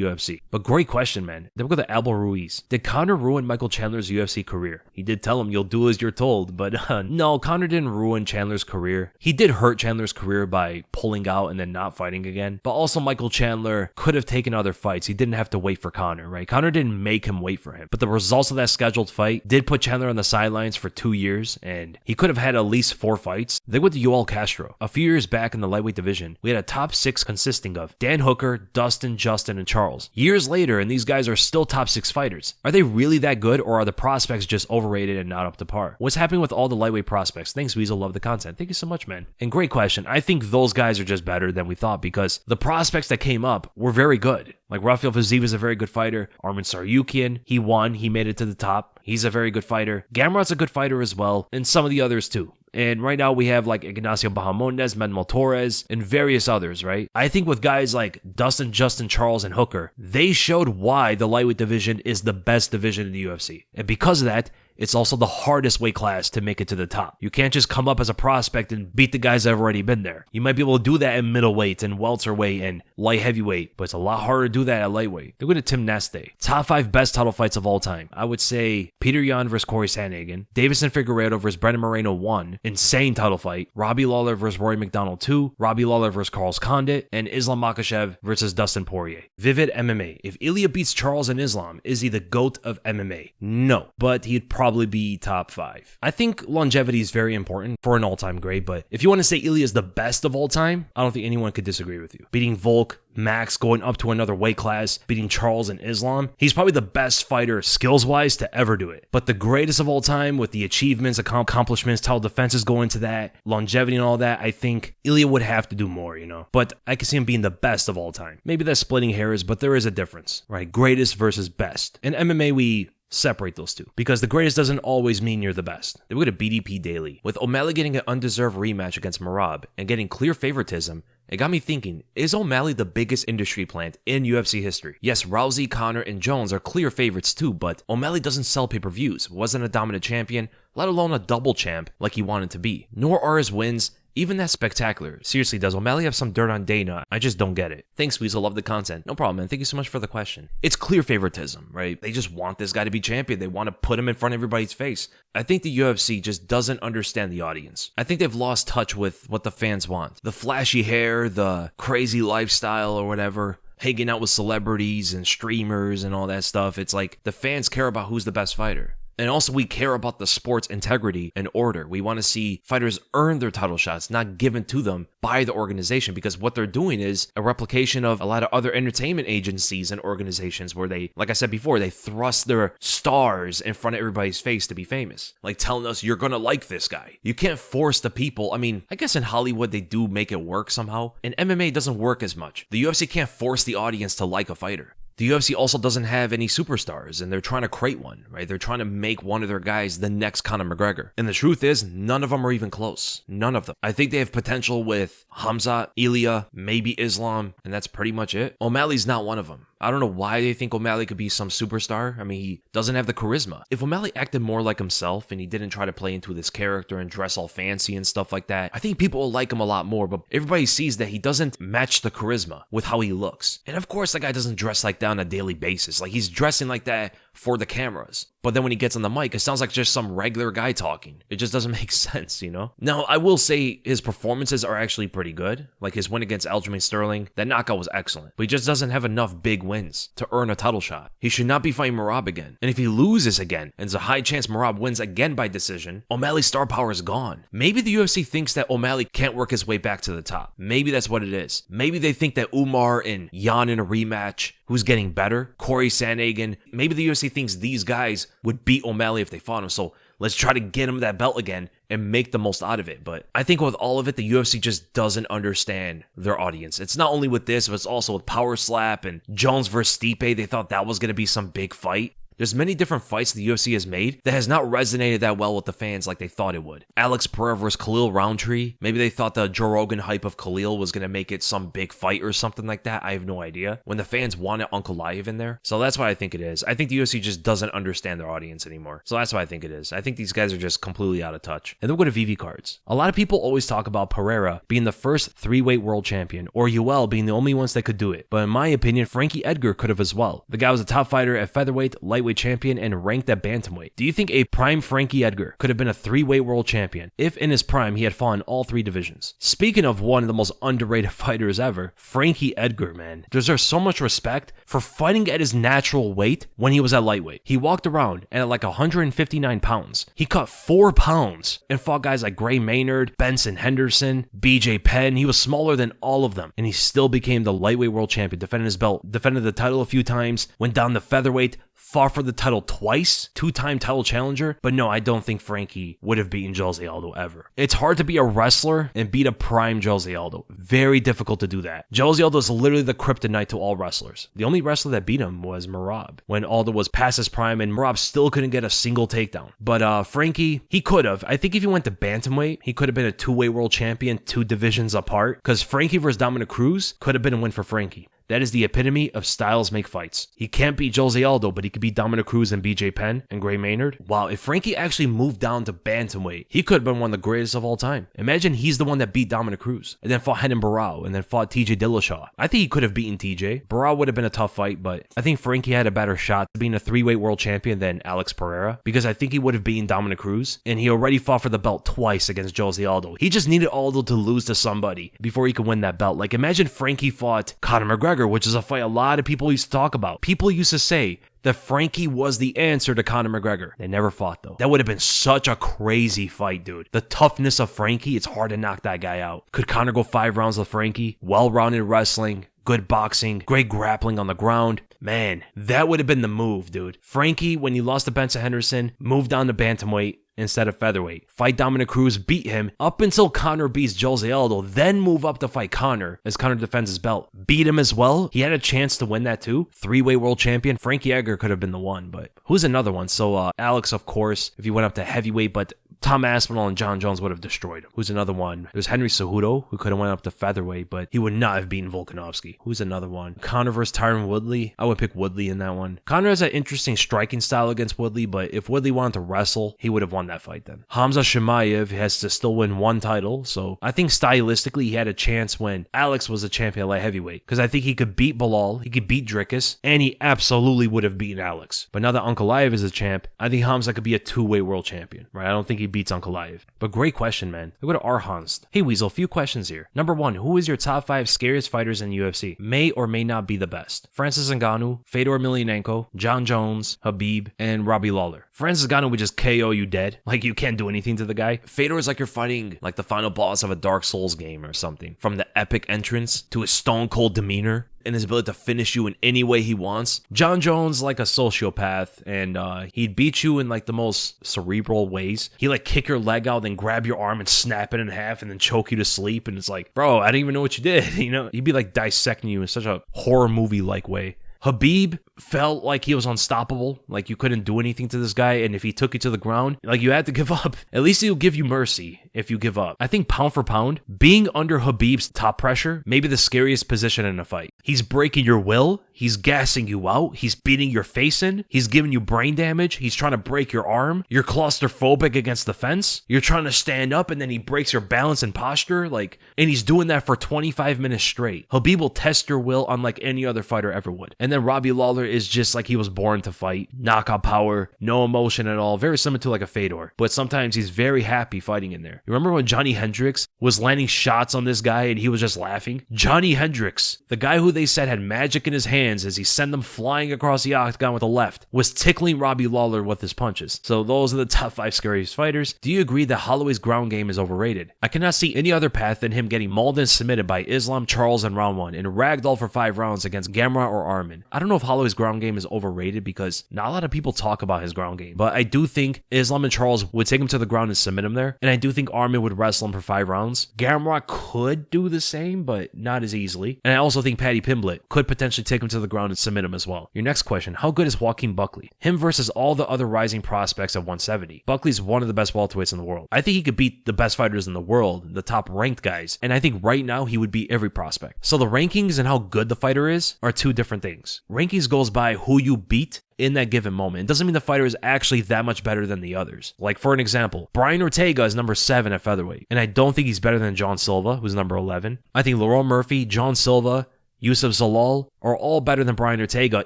UFC. But great question, man. Then we go to Abel Ruiz. Did Conor ruin Michael Chandler's UFC career? He did tell him, you'll do as you're told. But no, Conor didn't ruin Chandler's career. He did hurt Chandler's career by pulling out and then not fighting again. But also Michael Chandler could have taken other fights. He didn't have to wait for Conor, right? Conor didn't make him wait for him. But the results of that scheduled fight did put Chandler on the sidelines for 2 years. And he could have had at least 4 fights. They went to Yoel Castro. A few years back in the lightweight division, we had a top 6 consisting of Dan Hooker, Dustin, Justin, and Charles. Years later, and these guys are still top 6 fighters. Are they really that good, or are the prospects just overrated and not up to par? What's happening with all the lightweight prospects? Thanks, Weasel. Love the content. Thank you so much, man. And great question. I think those guys are just better than we thought because the prospects that came up were very good. Like Rafael Fiziev is a very good fighter. Arman Tsarukyan, he won. He made it to the top. He's a very good fighter. Gamrot's a good fighter as well, and some of the others too. And right now we have like Ignacio Bahamondes, Manuel Torres, and various others, right? I think with guys like Dustin, Justin, Charles, and Hooker, they showed why the lightweight division is the best division in the UFC. And because of that, it's also the hardest weight class to make it to the top. You can't just come up as a prospect and beat the guys that have already been there. You might be able to do that in middleweight and welterweight and light heavyweight, but it's a lot harder to do that at lightweight. Look at Tim Neste. Top 5 best title fights of all time. I would say Peter Yan versus Corey Sandhagen, Davison Figueiredo versus Brendan Moreno 1, insane title fight, Robbie Lawler versus Rory McDonald 2, Robbie Lawler versus Carlos Condit, and Islam Makhachev versus Dustin Poirier. Vivid MMA. If Ilia beats Charles and Islam, is he the GOAT of MMA? No, but he'd probably be top 5. I think longevity is very important for an all-time great, but if you want to say Ilia is the best of all time, I don't think anyone could disagree with you. Beating Volk, Max, going up to another weight class, beating Charles and Islam, he's probably the best fighter skills-wise to ever do it. But the greatest of all time with the achievements, accomplishments, title defenses go into that, longevity and all that, I think Ilia would have to do more, But I can see him being the best of all time. Maybe that's splitting hairs, but there is a difference, right? Greatest versus best. In MMA, we separate those two because the greatest doesn't always mean you're the best. Then we go to BDP Daily. With O'Malley getting an undeserved rematch against Merab and getting clear favoritism, it got me thinking, is O'Malley the biggest industry plant in UFC history? Yes, Rousey, Conor, and Jones are clear favorites too, but O'Malley doesn't sell pay-per-views, wasn't a dominant champion, let alone a double champ like he wanted to be. Nor are his wins even that spectacular. Seriously, does O'Malley have some dirt on Dana? I just don't get it. Thanks, Weasel. Love the content. No problem, man. Thank you so much for the question. It's clear favoritism, right? They just want this guy to be champion. They want to put him in front of everybody's face. I think the UFC just doesn't understand the audience. I think they've lost touch with what the fans want. The flashy hair, the crazy lifestyle or whatever, hanging out with celebrities and streamers and all that stuff. It's like the fans care about who's the best fighter. And also, we care about the sport's integrity and order. We want to see fighters earn their title shots, not given to them by the organization, because what they're doing is a replication of a lot of other entertainment agencies and organizations where they, like I said before, they thrust their stars in front of everybody's face to be famous. Like telling us, you're going to like this guy. You can't force the people. I mean, I guess in Hollywood, they do make it work somehow. In MMA, it doesn't work as much. The UFC can't force the audience to like a fighter. The UFC also doesn't have any superstars, and they're trying to create one, right? They're trying to make one of their guys the next Conor McGregor. And the truth is, none of them are even close. None of them. I think they have potential with Khamzat, Ilia, maybe Islam, and that's pretty much it. O'Malley's not one of them. I don't know why they think O'Malley could be some superstar. I mean, he doesn't have the charisma. If O'Malley acted more like himself and he didn't try to play into this character and dress all fancy and stuff like that, I think people will like him a lot more, but everybody sees that he doesn't match the charisma with how he looks. And of course, the guy doesn't dress like that on a daily basis. Like, he's dressing like that for the cameras. But then when he gets on the mic, it sounds like just some regular guy talking. It just doesn't make sense, Now, I will say his performances are actually pretty good. Like his win against Aljamain Sterling, that knockout was excellent. But he just doesn't have enough big wins to earn a title shot. He should not be fighting Merab again. And if he loses again, and there's a high chance Merab wins again by decision, O'Malley's star power is gone. Maybe the UFC thinks that O'Malley can't work his way back to the top. Maybe that's what it is. Maybe they think that Umar and Jan in a rematch, who's getting better? Corey Sandhagen. Maybe the UFC thinks these guys would beat O'Malley if they fought him. So let's try to get him that belt again and make the most out of it. But I think with all of it, the UFC just doesn't understand their audience. It's not only with this, but it's also with Power Slap and Jones versus Stipe. They thought that was going to be some big fight. There's many different fights the UFC has made that has not resonated that well with the fans like they thought it would. Alex Pereira versus Khalil Roundtree. Maybe they thought the Joe Rogan hype of Khalil was going to make it some big fight or something like that. I have no idea. When the fans wanted Uncle Live in there. So that's what I think it is. I think the UFC just doesn't understand their audience anymore. So that's what I think it is. I think these guys are just completely out of touch. And then we'll go to VV cards. A lot of people always talk about Pereira being the first 3-weight world champion or UL being the only ones that could do it. But in my opinion, Frankie Edgar could have as well. The guy was a top fighter at featherweight, lightweight champion, and ranked at bantamweight. Do you think a prime Frankie Edgar could have been a 3-weight world champion if in his prime he had fought in all 3 divisions? Speaking of one of the most underrated fighters ever, Frankie Edgar, man, deserves so much respect for fighting at his natural weight when he was at lightweight. He walked around and at like 159 pounds. He cut 4 pounds and fought guys like Gray Maynard, Benson Henderson, BJ Penn. He was smaller than all of them, and he still became the lightweight world champion, defended his belt, defended the title a few times, went down to featherweight, fought for the title twice, 2-time title challenger. But no, I don't think Frankie would have beaten Jose Aldo ever. It's hard to be a wrestler and beat a prime Jose Aldo. Very difficult to do that. Jose Aldo is literally the kryptonite to all wrestlers. The only wrestler that beat him was Merab when Aldo was past his prime, and Merab still couldn't get a single takedown. But Frankie, he could have. I think if he went to bantamweight, he could have been a 2-weight world champion, 2 divisions apart, because Frankie versus Dominic Cruz could have been a win for Frankie. That is the epitome of styles make fights. He can't beat Jose Aldo, but he could beat Dominic Cruz and BJ Penn and Gray Maynard. Wow, if Frankie actually moved down to bantamweight, he could have been one of the greatest of all time. Imagine he's the one that beat Dominic Cruz, and then fought Renan Barão, and then fought TJ Dillashaw. I think he could have beaten TJ. Barão would have been a tough fight, but I think Frankie had a better shot at being a 3-weight world champion than Alex Pereira, because I think he would have beaten Dominic Cruz, and he already fought for the belt twice against Jose Aldo. He just needed Aldo to lose to somebody before he could win that belt. Like, imagine Frankie fought Conor McGregor, which is a fight a lot of people used to talk about. People used to say that Frankie was the answer to Conor McGregor. They never fought, though. That would have been such a crazy fight, dude. The toughness of Frankie, it's hard to knock that guy out. Could Conor go 5 rounds with Frankie? Well-rounded wrestling, good boxing, great grappling on the ground. Man, that would have been the move, dude. Frankie, when he lost to Benson Henderson, moved down to bantamweight instead of featherweight. Fight Dominic Cruz, beat him up until Conor beats Jose Aldo, then move up to fight Conor as Conor defends his belt. Beat him as well. He had a chance to win that too. 3-weight world champion. Frankie Edgar could have been the one, but who's another one? So Alex, of course, if he went up to heavyweight, but Tom Aspinall and Jon Jones would have destroyed him. Who's another one? There's Henry Cejudo, who could have went up to featherweight, but he would not have beaten Volkanovski. Who's another one? Conor versus Tyron Woodley. I would pick Woodley in that one. Conor has an interesting striking style against Woodley, but if Woodley wanted to wrestle, he would have won that fight then. Khamzat Chimaev has to still win one title, so I think stylistically he had a chance when Alex was a champion at light heavyweight, because I think he could beat Belal, he could beat Dricus, and he absolutely would have beaten Alex. But now that Ankalaev is a champ, I think Khamzat could be a 2-weight world champion, right? I don't think he beats Ankalaev. But great question, man. Let's go to Arhanst. Hey Weasel, a few questions here. Number 1, who is your top 5 scariest fighters in UFC? May or may not be the best. Francis Ngannou, Fedor Emelianenko, Jon Jones, Khabib, and Robbie Lawler. Francis Ngannou would just KO you dead. Like, you can't do anything to the guy. Fedor is like you're fighting like the final boss of a Dark Souls game or something. From the epic entrance to his stone cold demeanor and his ability to finish you in any way he wants. Jon Jones like a sociopath, and he'd beat you in like the most cerebral ways. He'd like kick your leg out, then grab your arm and snap it in half and then choke you to sleep. And it's like, bro, I didn't even know what you did. You know, he'd be like dissecting you in such a horror movie like way. Khabib felt like he was unstoppable, like you couldn't do anything to this guy, and if he took you to the ground, like you had to give up. At least he'll give you mercy if you give up. I think pound for pound, being under Khabib's top pressure may be the scariest position in a fight. He's breaking your will, he's gassing you out, he's beating your face in, he's giving you brain damage, he's trying to break your arm, you're claustrophobic against the fence, you're trying to stand up and then he breaks your balance and posture, and he's doing that for 25 minutes straight. Khabib will test your will unlike any other fighter ever would. And then Robbie Lawler is just like he was born to fight. Knockout power, no emotion at all. Very similar to like a Fedor. But sometimes he's very happy fighting in there. You remember when Johnny Hendricks was landing shots on this guy and he was just laughing? Johnny Hendricks, the guy who they said had magic in his hands as he sent them flying across the octagon with the left, was tickling Robbie Lawler with his punches. So those are the top 5 scariest fighters. Do you agree that Holloway's ground game is overrated? I cannot see any other path than him getting mauled and submitted by Islam, Charles, in round 1 and ragdoll for 5 rounds against Gamrot or Arman. I don't know if Holloway's ground game is overrated because not a lot of people talk about his ground game, but I do think Islam and Charles would take him to the ground and submit him there, and I do think Arman would wrestle him for 5 rounds. Gamrot could do the same, but not as easily, and I also think Paddy Pimblett could potentially take him to the ground and submit him as well. Your next question, how good is Joaquin Buckley? Him versus all the other rising prospects at 170. Buckley's one of the best welterweights in the world. I think he could beat the best fighters in the world, the top ranked guys, and I think right now he would beat every prospect. So the rankings and how good the fighter is are 2 different things. Rankings goes by who you beat in that given moment. It doesn't mean the fighter is actually that much better than the others. Like, for an example, Brian Ortega is number 7 at featherweight, and I don't think he's better than John Silva, who's number 11. I think Lerone Murphy, John Silva, Yusuf Zalal are all better than Brian Ortega,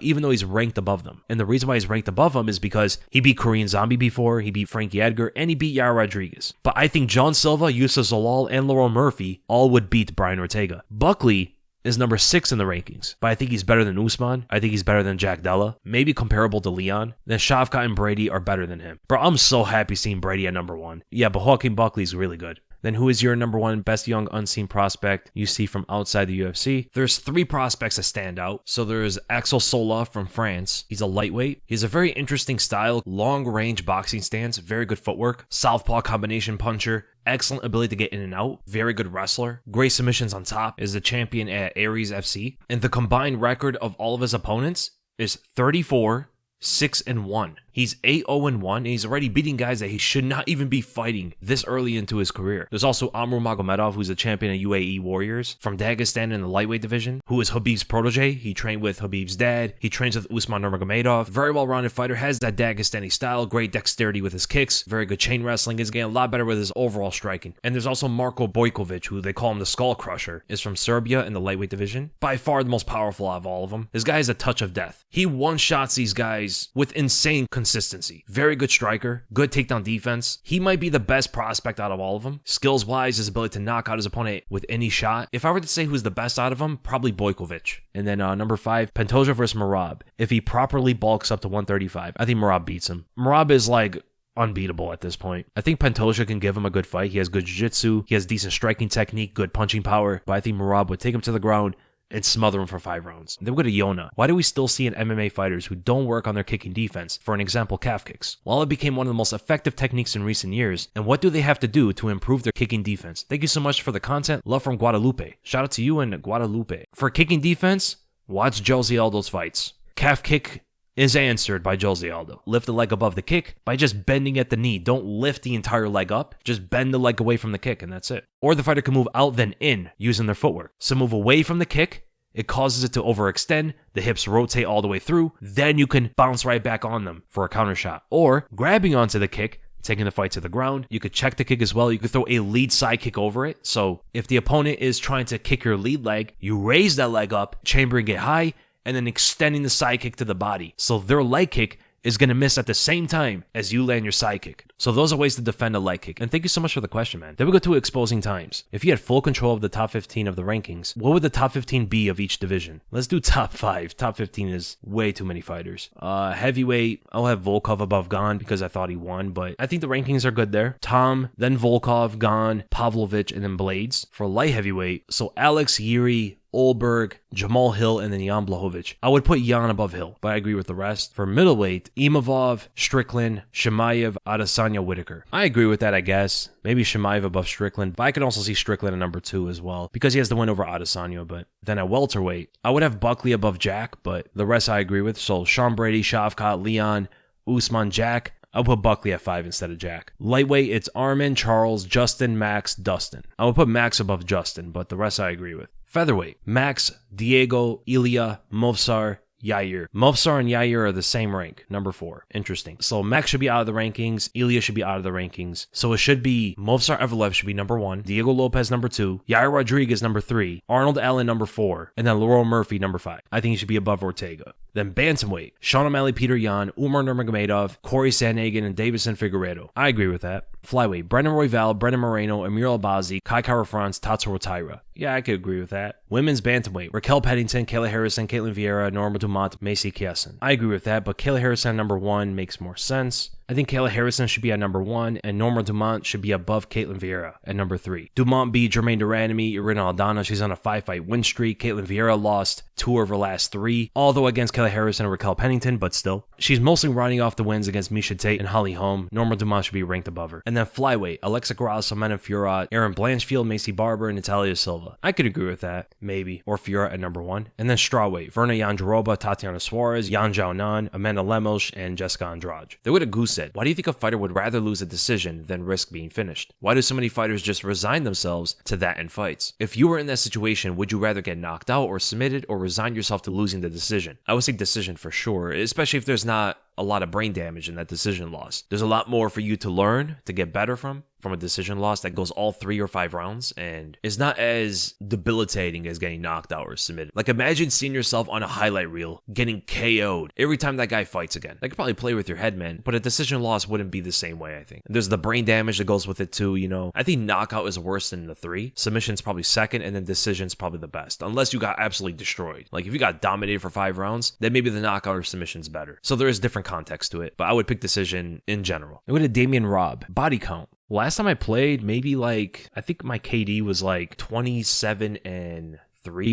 even though he's ranked above them. And the reason why he's ranked above them is because he beat Korean Zombie before, he beat Frankie Edgar, and he beat Yair Rodriguez. But I think John Silva, Yusuf Zalal, and Lerone Murphy all would beat Brian Ortega. Buckley is number 6 in the rankings, but I think he's better than Usman. I think he's better than Jack Della, maybe comparable to Leon. Then Shavkat and Brady are better than him. Bro, I'm so happy seeing Brady at number 1. Yeah, but Joaquin Buckley's really good. Then who is your number 1 best young unseen prospect you see from outside the UFC? There's 3 prospects that stand out. So there's Axel Sola from France. He's a lightweight. He has a very interesting style, long range boxing stance, very good footwork, southpaw combination puncher, excellent ability to get in and out, very good wrestler, great submissions on top, is the champion at Aries FC. And the combined record of all of his opponents is 34, 6-1. He's 8-0-1, and he's already beating guys that he should not even be fighting this early into his career. There's also Amr Magomedov, who's a champion of UAE Warriors from Dagestan in the lightweight division, who is Khabib's protege. He trained with Khabib's dad. He trains with Usman Nurmagomedov. Very well-rounded fighter, has that Dagestani style, great dexterity with his kicks, very good chain wrestling, is getting a lot better with his overall striking. And there's also Marko Bojkovic, who they call him the Skull Crusher, is from Serbia in the lightweight division. By far the most powerful out of all of them. This guy is a touch of death. He one-shots these guys with insane consistency. Very good striker, good takedown defense. He might be the best prospect out of all of them. Skills-wise, his ability to knock out his opponent with any shot. If I were to say who's the best out of them, probably Bojkovic. And then number 5, Pantoja versus Merab. If he properly bulks up to 135, I think Merab beats him. Merab is like unbeatable at this point. I think Pantoja can give him a good fight. He has good jiu-jitsu. He has decent striking technique, good punching power. But I think Merab would take him to the ground and smother him for 5 rounds. Then we go to Yona. Why do we still see in MMA fighters who don't work on their kicking defense? For an example, calf kicks. While it became one of the most effective techniques in recent years, and what do they have to do to improve their kicking defense? Thank you so much for the content. Love from Guadalupe. Shout out to you and Guadalupe. For kicking defense, watch Jose Aldo's fights. Calf kick is answered by Jose Aldo. Lift the leg above the kick by just bending at the knee. Don't lift the entire leg up. Just bend the leg away from the kick, and that's it. Or the fighter can move out then in using their footwork. So move away from the kick. It causes it to overextend. The hips rotate all the way through. Then you can bounce right back on them for a counter shot. Or grabbing onto the kick, taking the fight to the ground. You could check the kick as well. You could throw a lead side kick over it. So if the opponent is trying to kick your lead leg, you raise that leg up, chambering it high, and then extending the side kick to the body. So their leg kick is going to miss at the same time as you land your side kick. So those are ways to defend a leg kick. And thank you so much for the question, man. Then we go to exposing times. If you had full control of the top 15 of the rankings, what would the top 15 be of each division? Let's do top 5. Top 15 is way too many fighters. Heavyweight, I'll have Volkov above Gane because I thought he won, but I think the rankings are good there. Tom, then Volkov, Gane, Pavlovich, and then Blaydes. For light heavyweight, so Alex, Yuri, Olberg, Jamal Hill, and then Jan Blachowicz. I would put Jan above Hill, but I agree with the rest. For middleweight, Imavov, Strickland, Chimaev, Adesanya, Whitaker. I agree with that, I guess. Maybe Chimaev above Strickland, but I can also see Strickland at number 2 as well, because he has the win over Adesanya. But then at welterweight, I would have Buckley above Jack, but the rest I agree with. So Sean Brady, Shavkat, Leon, Usman, Jack. I'll put Buckley at 5 instead of Jack. Lightweight, it's Armin, Charles, Justin, Max, Dustin. I would put Max above Justin, but the rest I agree with. Featherweight, Max, Diego, Ilia, Movsar, Yair. Movsar and Yair are the same rank, number 4. Interesting. So Max should be out of the rankings. Ilia should be out of the rankings. So it should be Movsar Evloev should be number 1. Diego Lopes number 2. Yair Rodriguez number 3. Arnold Allen number 4. And then Lerone Murphy number 5. I think he should be above Ortega. Then bantamweight, Sean O'Malley, Peter Yan, Umar Nurmagomedov, Corey Sandhagen, and Davison Figueiredo. I agree with that. Flyweight, Brendan Royval, Brendan Moreno, Amir Albazi, Kai Kara France, Tatsuro Taira. Yeah, I could agree with that. Women's bantamweight, Raquel Paddington, Kayla Harrison, Caitlin Vieira, Norma Dumont, Macy Kiesson. I agree with that, but Kayla Harrison at number 1 makes more sense. I think Kayla Harrison should be at number 1, and Norma Dumont should be above Caitlin Vieira at number 3. Dumont beat Jermaine Duranamy, Irina Aldana. She's on a 5-fight win streak. Caitlin Vieira lost 2 of her last 3, although against Kayla Harrison and Raquel Pennington, but still. She's mostly running off the wins against Miesha Tate and Holly Holm. Norma Dumont should be ranked above her. And then flyweight, Alexa Grasso, Mena Fiorot, Erin Blanchfield, Macy Barber, and Natalia Silva. I could agree with that, maybe. Or Fiorot at number 1. And then strawweight, Verna Jandaroba, Tatiana Suarez, Yan Zhaonan, Amanda Lemos, and Jessica Andrade. They would have goose said, why do you think a fighter would rather lose a decision than risk being finished? Why do so many fighters just resign themselves to that in fights? If you were in that situation, would you rather get knocked out or submitted or resign yourself to losing the decision? I would say decision for sure, especially if there's not a lot of brain damage in that decision loss. There's a lot more for you to learn, to get better from a decision loss that goes all 3 or 5 rounds and is not as debilitating as getting knocked out or submitted. Like imagine seeing yourself on a highlight reel getting KO'd every time that guy fights again. That could probably play with your head, man, but a decision loss wouldn't be the same way, I think. And there's the brain damage that goes with it too, you know. I think knockout is worse than the 3. Submission's probably second, and then decision's probably the best. Unless you got absolutely destroyed. Like if you got dominated for 5 rounds, then maybe the knockout or submission's better. So there is different context to it, but I would pick decision in general. I would have Damian Robb. Body count. Last time I played, maybe like, I think my KD was like 27-3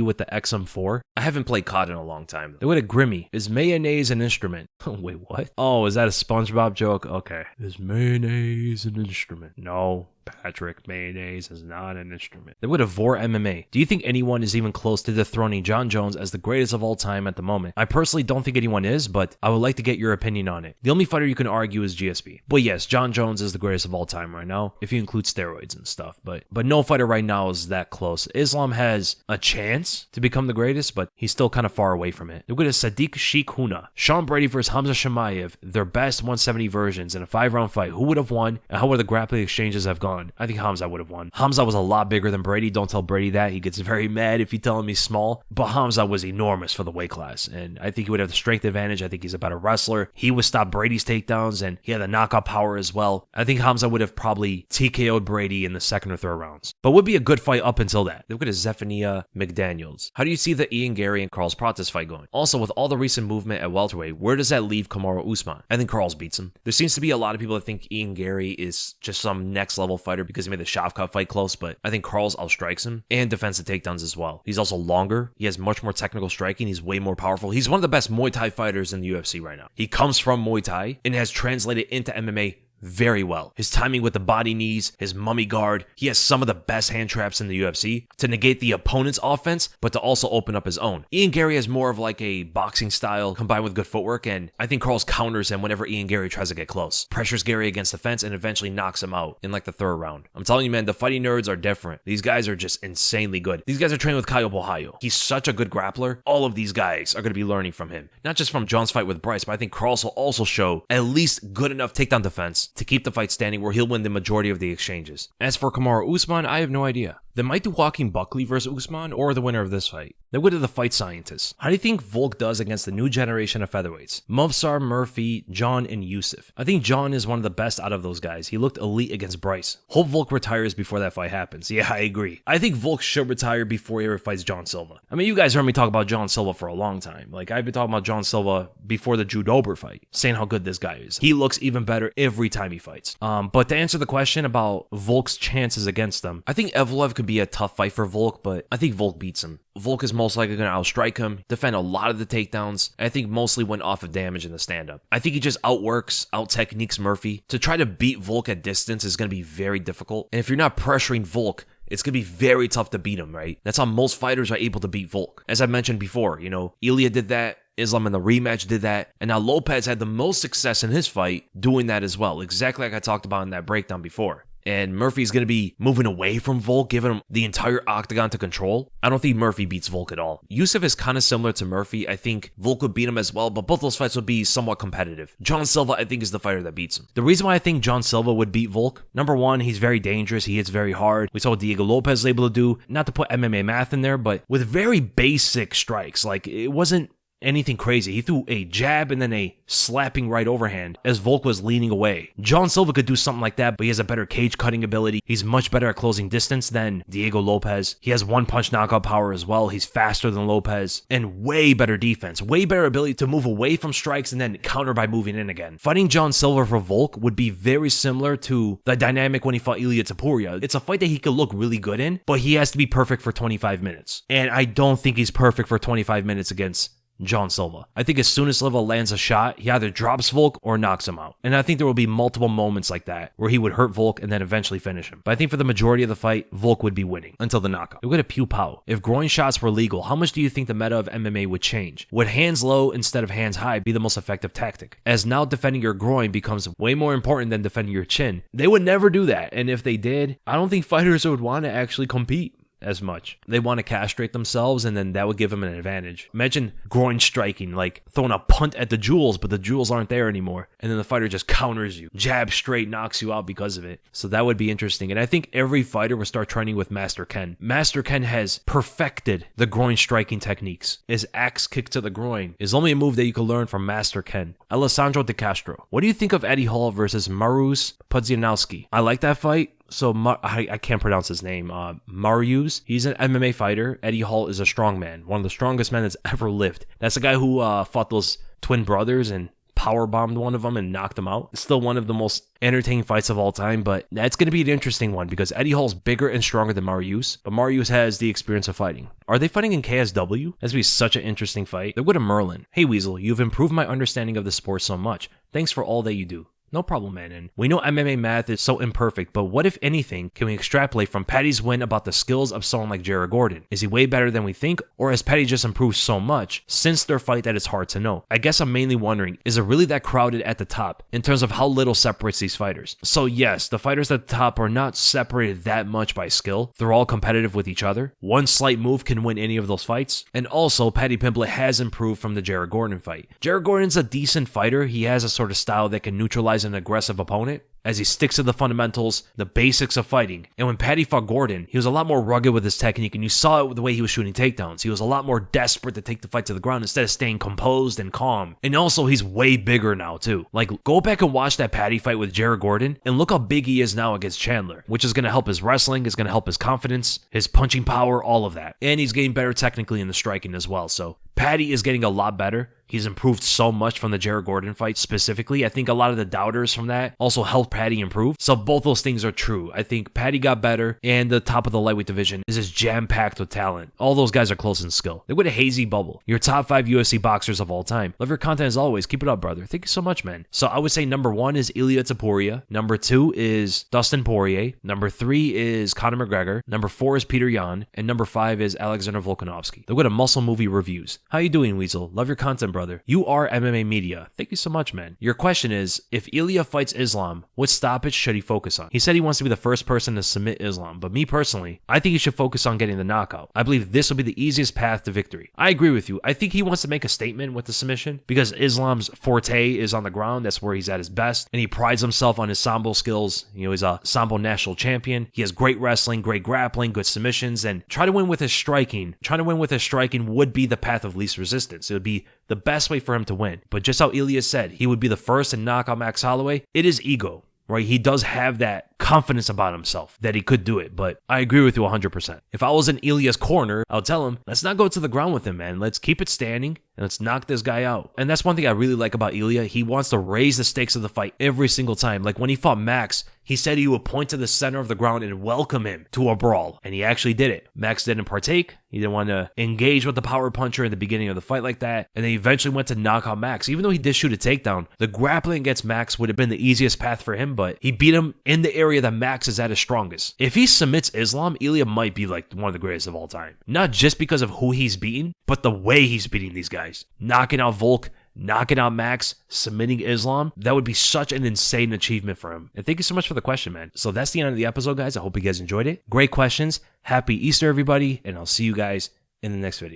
with the XM4. I haven't played COD in a long time. They would have Grimmy. Is mayonnaise an instrument? Wait, what? Oh, is that a SpongeBob joke? Okay. Is mayonnaise an instrument? No. Patrick Mayonnaise is not an instrument. Then we go to Vor MMA. Do you think anyone is even close to dethroning Jon Jones as the greatest of all time at the moment? I personally don't think anyone is, but I would like to get your opinion on it. The only fighter you can argue is GSP. But yes, Jon Jones is the greatest of all time right now, if you include steroids and stuff. But no fighter right now is that close. Islam has a chance to become the greatest, but he's still kind of far away from it. Then we go to Sadiq Sheikh Huna. Sean Brady versus Khamzat Chimaev, their best 170 versions in a 5-round fight. Who would have won, and how would the grappling exchanges have gone? I think Khamzat would have won. Khamzat was a lot bigger than Brady. Don't tell Brady that. He gets very mad if you tell him he's small. But Khamzat was enormous for the weight class, and I think he would have the strength advantage. I think he's a better wrestler. He would stop Brady's takedowns, and he had the knockout power as well. I think Khamzat would have probably TKO'd Brady in the second or third rounds. But would be a good fight up until that. Look at Zephaniah McDaniels. How do you see the Ian Gary and Carl's Pratis fight going? Also, with all the recent movement at welterweight, where does that leave Kamaru Usman? I think Carl's beats him. There seems to be a lot of people that think Ian Gary is just some next level fighter because he made the Shavkat fight close, but I think Carl's outstrikes him and defensive takedowns as well. He's also longer. He has much more technical striking. He's way more powerful. He's one of the best Muay Thai fighters in the UFC right now. He comes from Muay Thai and has translated into MMA very well. His timing with the body knees, his mummy guard, he has some of the best hand traps in the UFC to negate the opponent's offense, but to also open up his own. Ian Gary has more of like a boxing style combined with good footwork, and I think Carl's counters him whenever Ian Gary tries to get close. Pressures Gary against the fence and eventually knocks him out in like the third round. I'm telling you, man, the fighting nerds are different. These guys are just insanely good. These guys are trained with Caio Borralho. He's such a good grappler. All of these guys are going to be learning from him. Not just from John's fight with Bryce, but I think Carl's will also show at least good enough takedown defense to keep the fight standing where he'll win the majority of the exchanges. As for Kamaru Usman, I have no idea. They might do Joaquin Buckley versus Usman or the winner of this fight. Then go to the fight scientists. How do you think Volk does against the new generation of featherweights? Movsar, Murphy, John, and Yusuf. I think John is one of the best out of those guys. He looked elite against Bryce. Hope Volk retires before that fight happens. Yeah, I agree. I think Volk should retire before he ever fights John Silva. I mean, you guys heard me talk about John Silva for a long time. Like, I've been talking about John Silva before the Drew Dober fight, saying how good this guy is. He looks even better every time he fights. But to answer the question about Volk's chances against them, I think Evloev could be a tough fight for Volk, but I think Volk beats him. Volk is most likely going to outstrike him, defend a lot of the takedowns, and I think mostly went off of damage in the stand-up. I think he just outworks, out-techniques Murphy. To try to beat Volk at distance is going to be very difficult, and if you're not pressuring Volk, it's going to be very tough to beat him, right? That's how most fighters are able to beat Volk. As I mentioned before, Ilia did that, Islam in the rematch did that, and now Lopes had the most success in his fight doing that as well, exactly like I talked about in that breakdown before. And Murphy's going to be moving away from Volk, giving him the entire octagon to control. I don't think Murphy beats Volk at all. Yusuf is kind of similar to Murphy. I think Volk would beat him as well, but both those fights would be somewhat competitive. John Silva, I think, is the fighter that beats him. The reason why I think John Silva would beat Volk, number one, he's very dangerous. He hits very hard. We saw what Diego Lopes was able to do, not to put MMA math in there, but with very basic strikes. Like, it wasn't anything crazy. He threw a jab and then a slapping right overhand as Volk was leaning away. John Silva could do something like that, but he has a better cage cutting ability. He's much better at closing distance than Diego Lopes. He has one punch knockout power as well. He's faster than Lopes and way better defense, way better ability to move away from strikes and then counter by moving in again. Fighting John Silva for Volk would be very similar to the dynamic when he fought Ilia Topuria. It's a fight that he could look really good in, but he has to be perfect for 25 minutes. And I don't think he's perfect for 25 minutes against John Silva. I think as soon as Silva lands a shot, he either drops Volk or knocks him out. And I think there will be multiple moments like that where he would hurt Volk and then eventually finish him. But I think for the majority of the fight, Volk would be winning until the knockout. We go to Pew Pow. If groin shots were legal, how much do you think the meta of MMA would change? Would hands low instead of hands high be the most effective tactic? As now defending your groin becomes way more important than defending your chin. They would never do that. And if they did, I don't think fighters would want to actually compete as much. They want to castrate themselves, and then that would give them an advantage. Imagine groin striking, like throwing a punt at the jewels, but the jewels aren't there anymore, and then the fighter just counters you. Jab straight, knocks you out because of it. So that would be interesting, and I think every fighter will start training with Master Ken. Master Ken has perfected the groin striking techniques. His axe kick to the groin is only a move that you can learn from Master Ken. Alessandro De Castro. What do you think of Eddie Hall versus Mariusz Pudzianowski? I like that fight. So I can't pronounce his name. Mariusz, he's an MMA fighter. Eddie Hall is a strong man, one of the strongest men that's ever lived. That's the guy who fought those twin brothers and powerbombed one of them and knocked him out. It's still one of the most entertaining fights of all time, but that's going to be an interesting one because Eddie Hall's bigger and stronger than Mariusz, but Mariusz has the experience of fighting. Are they fighting in KSW? That's going to be such an interesting fight. They'll go to Merlin. Hey Weasel, you've improved my understanding of the sport so much. Thanks for all that you do. No problem, man. And we know MMA math is so imperfect, but what, if anything, can we extrapolate from Paddy's win about the skills of someone like Jared Gordon? Is he way better than we think, or has Paddy just improved so much since their fight that it's hard to know? I guess I'm mainly wondering, is it really that crowded at the top in terms of how little separates these fighters? So yes, the fighters at the top are not separated that much by skill. They're all competitive with each other. One slight move can win any of those fights. And also, Paddy Pimblett has improved from the Jared Gordon fight. Jared Gordon's a decent fighter. He has a sort of style that can neutralize an aggressive opponent, as he sticks to the fundamentals, the basics of fighting. And when Paddy fought Gordon, he was a lot more rugged with his technique, and you saw it with the way he was shooting takedowns. He was a lot more desperate to take the fight to the ground instead of staying composed and calm. And also, he's way bigger now too. Like, go back and watch that Paddy fight with Jared Gordon, and look how big he is now against Chandler, which is going to help his wrestling, is going to help his confidence, his punching power, all of that. And he's getting better technically in the striking as well. So Paddy is getting a lot better. He's improved so much from the Jared Gordon fight specifically. I think a lot of the doubters from that also helped Paddy improve. So both those things are true. I think Paddy got better, and the top of the lightweight division is just jam-packed with talent. All those guys are close in skill. They're with a hazy bubble. Your top 5 UFC boxers of all time. Love your content as always. Keep it up, brother. Thank you so much, man. So I would say number 1 is Ilia Topuria. Number 2 is Dustin Poirier. Number 3 is Conor McGregor. Number 4 is Peter Yan. And number 5 is Alexander Volkanovski. They're with a muscle movie reviews. How you doing, Weasel? Love your content, brother. You are MMA Media. Thank you so much, man. Your question is, if Ilia fights Islam, what stoppage should he focus on? He said he wants to be the first person to submit Islam, but me personally, I think he should focus on getting the knockout. I believe this will be the easiest path to victory. I agree with you. I think he wants to make a statement with the submission because Islam's forte is on the ground. That's where he's at his best, and he prides himself on his sambo skills. You know, he's a sambo national champion. He has great wrestling, great grappling, good submissions, and try to win with his striking. Trying to win with his striking would be the path of least resistance. It would be the best way for him to win. But just how Ilia said, he would be the first to knock out Max Holloway. It is ego, right? He does have that confidence about himself that he could do it, but I agree with you 100%. If I was in Ilia's corner, I'll tell him, let's not go to the ground with him, man. Let's keep it standing and let's knock this guy out. And that's one thing I really like about Ilia. He wants to raise the stakes of the fight every single time. Like when he fought Max, he said he would point to the center of the ground and welcome him to a brawl. And he actually did it. Max didn't partake. He didn't want to engage with the power puncher in the beginning of the fight like that. And then he eventually went to knock out Max. Even though he did shoot a takedown, the grappling against Max would have been the easiest path for him, but he beat him in the area that Max is at his strongest. If he submits Islam, Ilia might be like one of the greatest of all time. Not just because of who he's beaten, but the way he's beating these guys. Knocking out Volk, knocking out Max, submitting Islam. That would be such an insane achievement for him. And thank you so much for the question, man. So that's the end of the episode, guys. I hope you guys enjoyed it. Great questions. Happy Easter, everybody. And I'll see you guys in the next video.